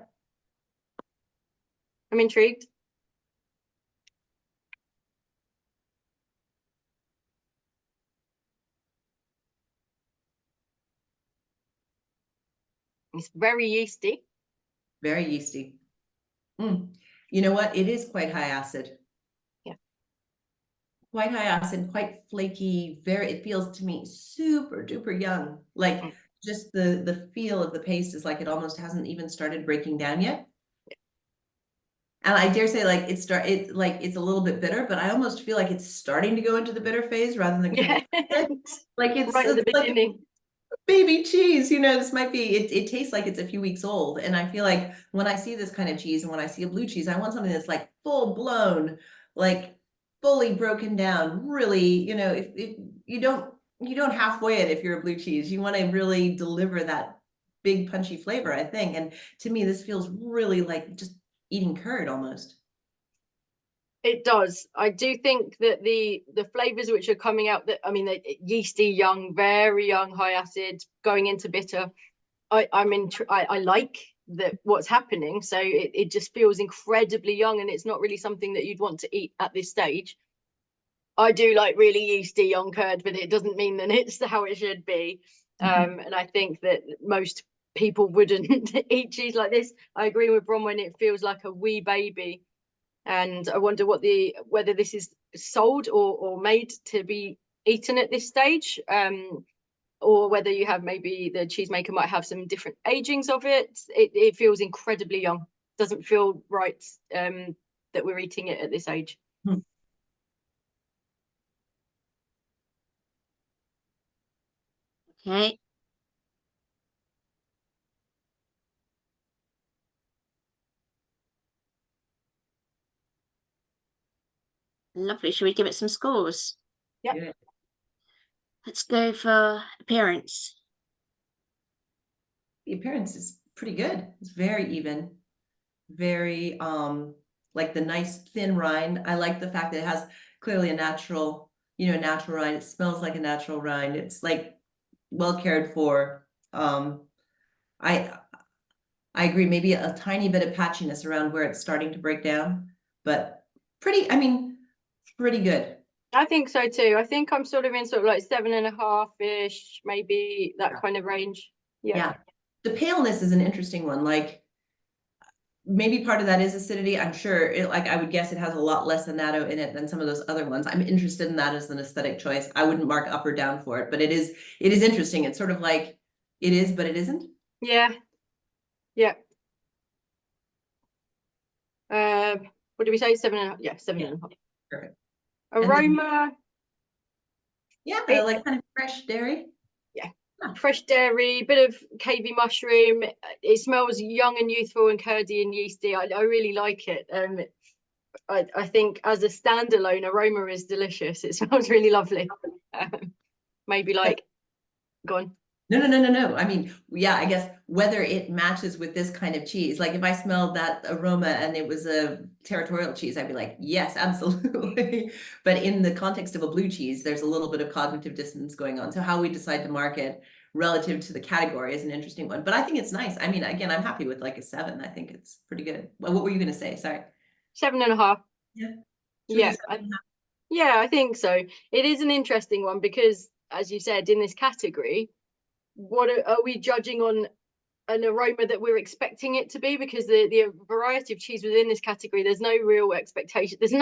I'm intrigued. It's very yeasty. Very yeasty. You know what? It is quite high acid. Yeah. Quite high acid, quite flaky, it feels to me super duper young. Like just the feel of the paste is like it almost hasn't even started breaking down yet. And I dare say like it's a little bit bitter, but I almost feel like it's starting to go into the bitter phase rather than like it's right at the beginning. Like baby cheese, you know, this might be it tastes like it's a few weeks old. And I feel like when I see this kind of cheese and when I see a blue cheese, I want something that's like full blown, like fully broken down, really, you know, if you don't halfway it if you're a blue cheese. You want to really deliver that big punchy flavor, I think. And to me, this feels really like just eating curd almost. It does. I do think that the flavors which are coming out, that I mean, yeasty, young, very young, high acid, going into bitter. I like that what's happening. So it just feels incredibly young, and it's not really something that you'd want to eat at this stage. I do like really yeasty young curd, but it doesn't mean that it's how it should be. And I think that most people wouldn't eat cheese like this. I agree with Bronwyn, it feels like a wee baby. And I wonder whether this is sold or made to be eaten at this stage, or whether you have, maybe the cheesemaker might have some different agings of it. It feels incredibly young. Doesn't feel right that we're eating it at this age. Okay. Lovely. Should we give it some scores? Yeah. Let's go for appearance. The appearance is pretty good. It's very even, very like the nice thin rind. I like the fact that it has clearly a natural, natural rind. It smells like a natural rind. It's like well cared for. I agree, maybe a tiny bit of patchiness around where it's starting to break down, but pretty good. I think so too. I think I'm sort of in like 7.5-ish, maybe that kind of range. Yeah. The paleness is an interesting one. Like maybe part of that is acidity. I'm sure I would guess it has a lot less annatto in it than some of those other ones. I'm interested in that as an aesthetic choice. I wouldn't mark up or down for it, but it is interesting. It's sort of like it is, but it isn't. Yeah. What did we say? 7.5? Yeah, 7.5. Perfect. Aroma. Yeah, like kind of fresh dairy. Yeah. Fresh dairy, bit of cavey mushroom. It smells young and youthful and curdy and yeasty. I really like it. I think as a standalone, aroma is delicious. It smells really lovely. Maybe like, go on. No. I mean, yeah, I guess whether it matches with this kind of cheese, like if I smelled that aroma and it was a territorial cheese, I'd be like, yes, absolutely. But in the context of a blue cheese, there's a little bit of cognitive dissonance going on. So how we decide to market relative to the category is an interesting one. But I think it's nice. I mean, again, I'm happy with like a 7. I think it's pretty good. Well, what were you going to say? Sorry. 7.5. Yeah. Yeah. Yeah, I think so. It is an interesting one because, as you said, in this category, what are we judging on an aroma that we're expecting it to be? Because the variety of cheese within this category, there's no real expectation. There's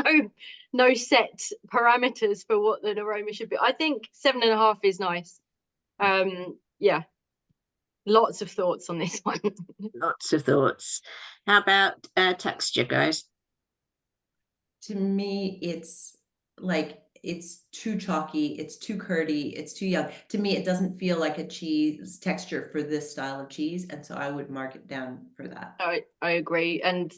no set parameters for what an aroma should be. I think 7.5 is nice. Yeah, lots of thoughts on this one. Lots of thoughts. How about texture, guys? To me, it's like it's too chalky, it's too curdy, it's too young. To me, it doesn't feel like a cheese texture for this style of cheese, and so I would mark it down for that. I agree, and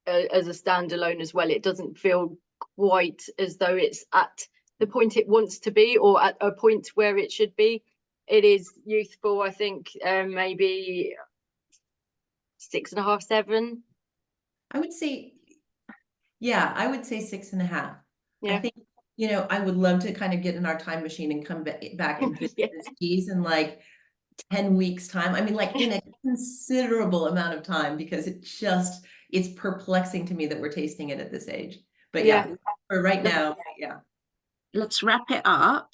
as a standalone as well, it doesn't feel quite as though it's at the point it wants to be or at a point where it should be. It is youthful, I think. Maybe 6.5, 7. I would say, yeah, I would say 6.5. Yeah. I think, I would love to kind of get in our time machine and come back and visit this cheese in like 10 weeks time. I mean, like in a considerable amount of time, because it's perplexing to me that we're tasting it at this age. But yeah, for right now, yeah. Let's wrap it up,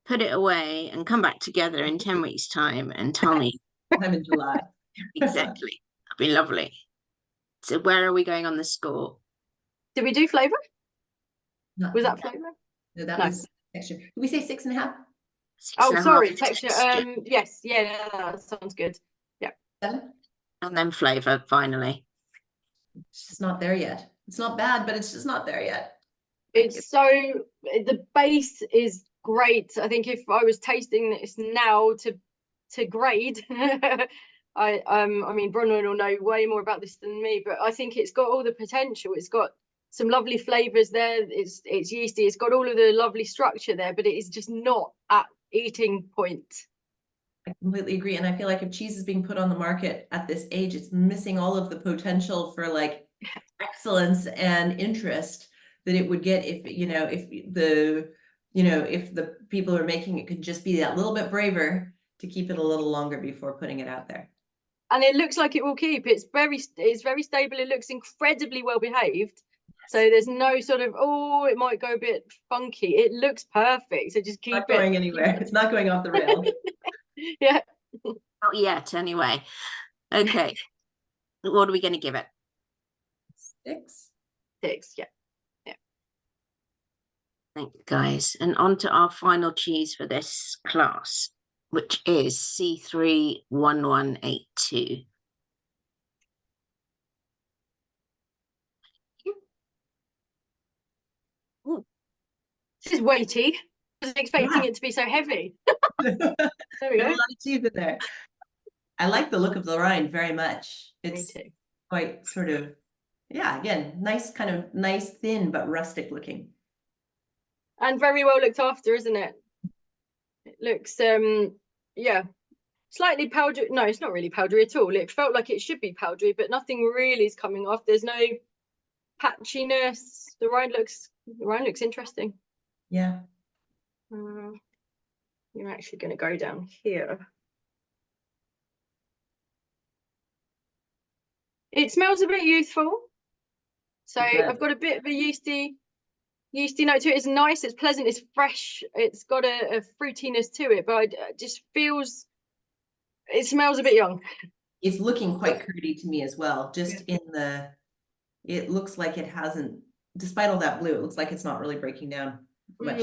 put it away, and come back together in 10 weeks' time and tell me. I'm in July. Exactly. That'd be lovely. So where are we going on the score? Did we do flavour? Was that flavour? No, that was texture. Did we say 6.5? Oh, sorry, texture. Yes, yeah, that sounds good. Yeah. 7? And then flavour, finally. It's just not there yet. It's not bad, but it's just not there yet. It's so, the base is great. I think if I was tasting this now to grade, I mean, Bronwyn will know way more about this than me, but I think it's got all the potential. It's got some lovely flavors there. It's yeasty. It's got all of the lovely structure there, but it is just not at eating point. I completely agree. And I feel like if cheese is being put on the market at this age, it's missing all of the potential for like excellence and interest that it would get if the people who are making it could just be that little bit braver to keep it a little longer before putting it out there. And it looks like it will keep. It's very stable. It looks incredibly well behaved. So there's no sort of, oh, it might go a bit funky. It looks perfect. So just keep it. Not going anywhere. It's not going off the rails. Yeah. Not yet, anyway. Okay. What are we going to give it? 6. 6, yeah. Thank you, guys. And on to our final cheese for this class, which is C31182. Ooh. This is weighty. I wasn't expecting it to be so heavy. There we There's go. a lot of cheese in there. I like the look of the rind very much. Me It's too. quite sort of, yeah, again, nice, kind of nice, thin, but rustic looking. And very well looked after, isn't it? It looks, yeah, slightly powdery. No, it's not really powdery at all. It felt like it should be powdery, but nothing really is coming off. There's no patchiness. The rind looks interesting. Yeah. You're actually going to go down here. It smells a bit youthful. So I've got a bit of a yeasty note to it. It's nice, it's pleasant, it's fresh, it's got a fruitiness to it, but it just feels, it smells a bit young. It's looking quite curdy to me as well. Just in the, it looks like it hasn't, despite all that blue, it looks like it's not really breaking down much.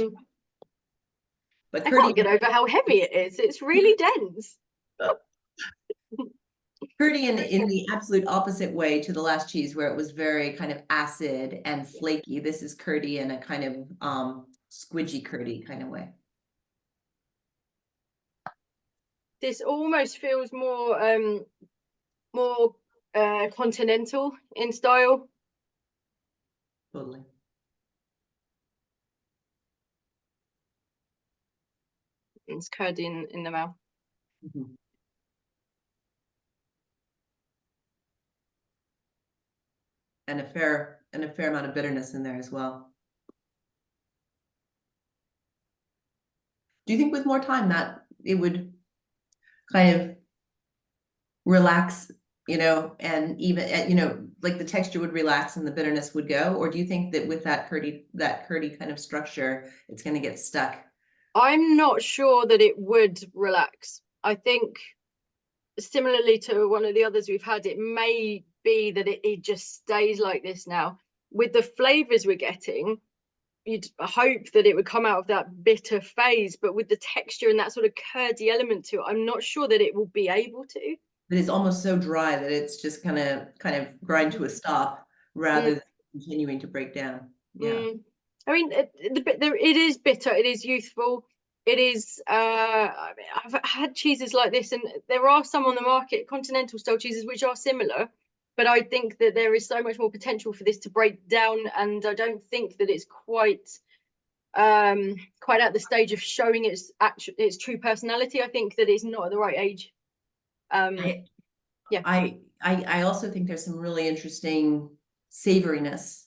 But I curdy, can't get over how heavy it is. It's really dense. curdy in the absolute opposite way to the last cheese, where it was very kind of acid and flaky. This is curdy in a kind of squidgy curdy kind of way. This almost feels more continental in style. Totally. It's curdy in the mouth. Mm-hmm. And a fair amount of bitterness in there as well. Do you think with more time that it would kind of relax, and even, like the texture would relax and the bitterness would go? Or do you think that with that curdy kind of structure, it's going to get stuck? I'm not sure that it would relax. I think similarly to one of the others we've had, it may be that it just stays like this now. With the flavors we're getting, you'd hope that it would come out of that bitter phase, but with the texture and that sort of curdy element to it, I'm not sure that it will be able to. But it's almost so dry that it's just kind of grind to a stop rather than continuing to break down. Yeah. I mean, it is bitter, it is youthful. It is, I mean, I've had cheeses like this, and there are some on the market, continental style cheeses, which are similar, but I think that there is so much more potential for this to break down, and I don't think that it's quite at the stage of showing its true personality. I think that it's not at the right age. Yeah. I also think there's some really interesting savoriness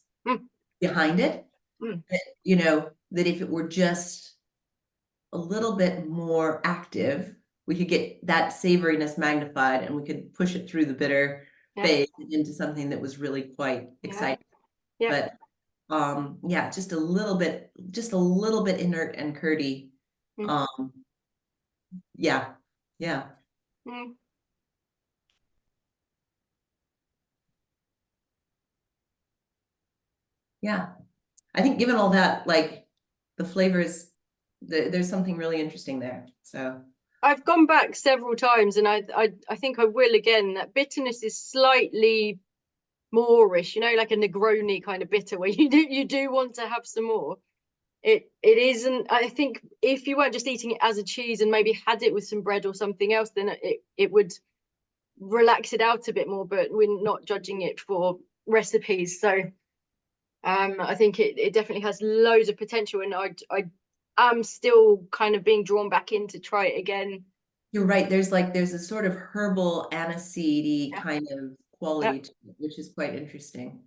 behind it. That, that if it were just a little bit more active, we could get that savoriness magnified and we could push it through the bitter phase into something that was really quite exciting. But yeah, just a little bit inert and curdy. Yeah. Yeah. I think given all that, like the flavors, there's something really interesting there. So I've gone back several times, and I think I will again. That bitterness is slightly moreish, like a Negroni kind of bitter, where you do want to have some more. It isn't. I think if you weren't just eating it as a cheese and maybe had it with some bread or something else, then it would relax it out a bit more. But we're not judging it for recipes, so I think it definitely has loads of potential, and I am still kind of being drawn back in to try it again. You're right. There's a sort of herbal aniseed kind of quality to it, which is quite interesting.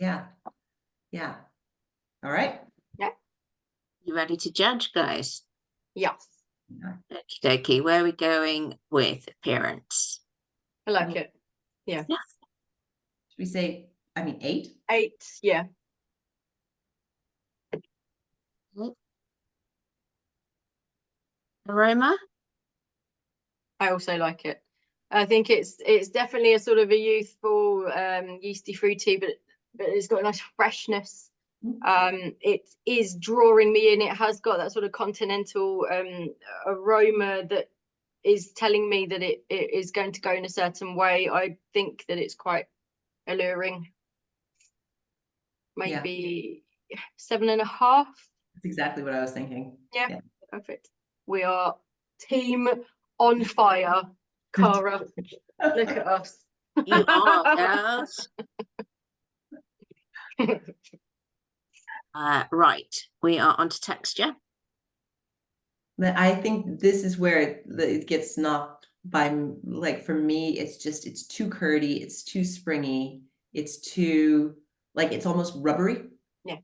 Yeah. All right. Yeah. You ready to judge, guys? Yes. Okie dokie. Where are we going with appearance? I like it. Yeah. Should we say, 8? 8, yeah. Aroma? I also like it. I think it's definitely a sort of a youthful, yeasty fruity, but it's got a nice freshness. It is drawing me in. It has got that sort of continental aroma that is telling me that it is going to go in a certain way. I think that it's quite alluring. Maybe 7.5. That's exactly what I was thinking. Yeah, perfect. We are team on fire, Cara. Look at us. You are, girls. Right, we are onto texture. I think this is where it gets knocked by, like, for me, it's too curdy, it's too springy, it's too, like, it's almost rubbery. Yeah.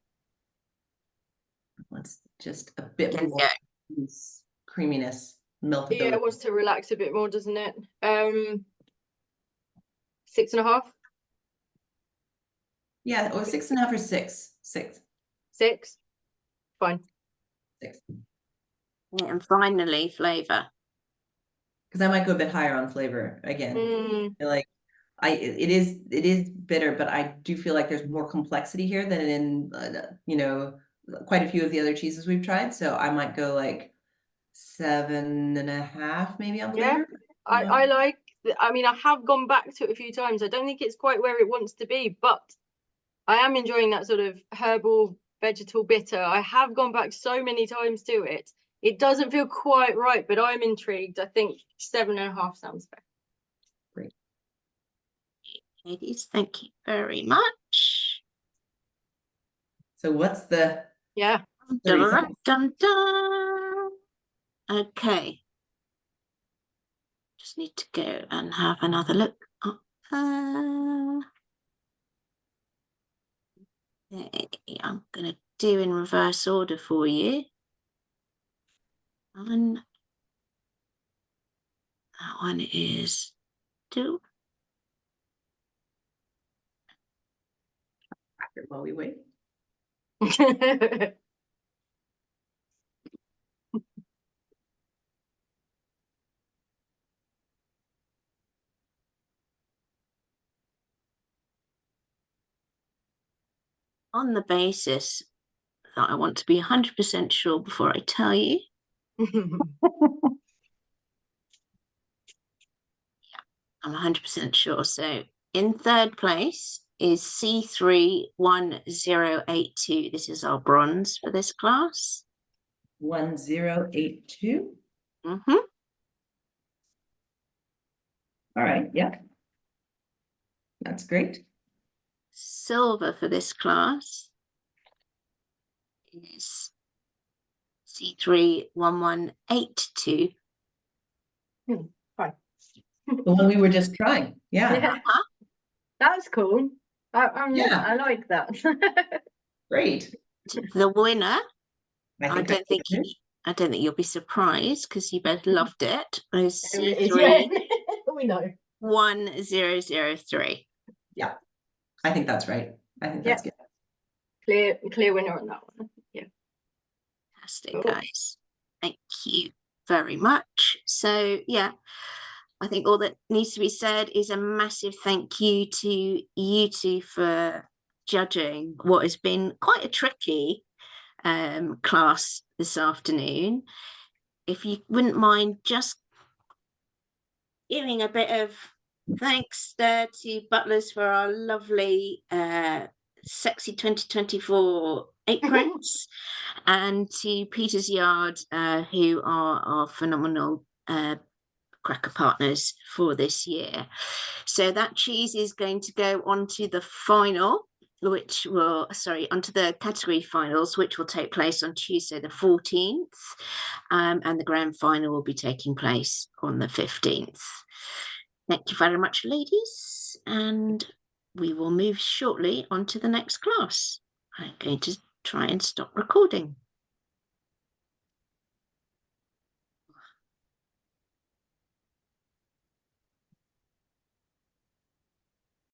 It's just a bit Can more go. creaminess, meltability. Yeah, it wants to relax a bit more, doesn't it? 6.5. Yeah, or 6.5 or 6. 6. Fine. 6. Yeah, and finally, flavour. Because I might go a bit higher on flavor again. Mm. I feel like it is bitter, but I do feel like there's more complexity here than in you know, quite a few of the other cheeses we've tried. So I might go like 7.5 maybe on Yeah, flavor. I like. I mean, I have gone back to it a few times. I don't think it's quite where it wants to be, but I am enjoying that sort of herbal, vegetal bitter. I have gone back so many times to it. It doesn't feel quite right, but I'm intrigued. I think 7.5 sounds fair. Great. Ladies, thank you very much. So what's the Yeah. Dun, dun, dun. Okay. Just need to go and have another look. I'm going to do in reverse order for you. And that one is 2. while we wait? On the basis that I want to be 100% sure before I tell you. I'm 100% sure. So in third place is C31082. This is our bronze for this class. 1082. Mm-hmm. All right, yeah. That's great. Silver for this class is C31182. Fine. The one we were just trying. Yeah. Yeah. That's cool. Yeah. I like that. Great. The winner, I don't think you'll be surprised because you both loved it. Is Yeah. We know. C31003. Yeah, I think that's right. I think that's good. Clear winner on that one. Yeah. Fantastic, Cool. guys. Thank you very much. So yeah, I think all that needs to be said is a massive thank you to you two for judging what has been quite a tricky class this afternoon. If you wouldn't mind just giving a bit of thanks there to Butlers for our lovely sexy 2024 aprons and to Peter's Yard who are our phenomenal cracker partners for this year. So that cheese is going to go on to the final, which will, onto the category finals, which will take place on Tuesday the 14th, and the grand final will be taking place on the 15th. Thank you very much, ladies, and we will move shortly on to the next class. I'm going to try and stop recording.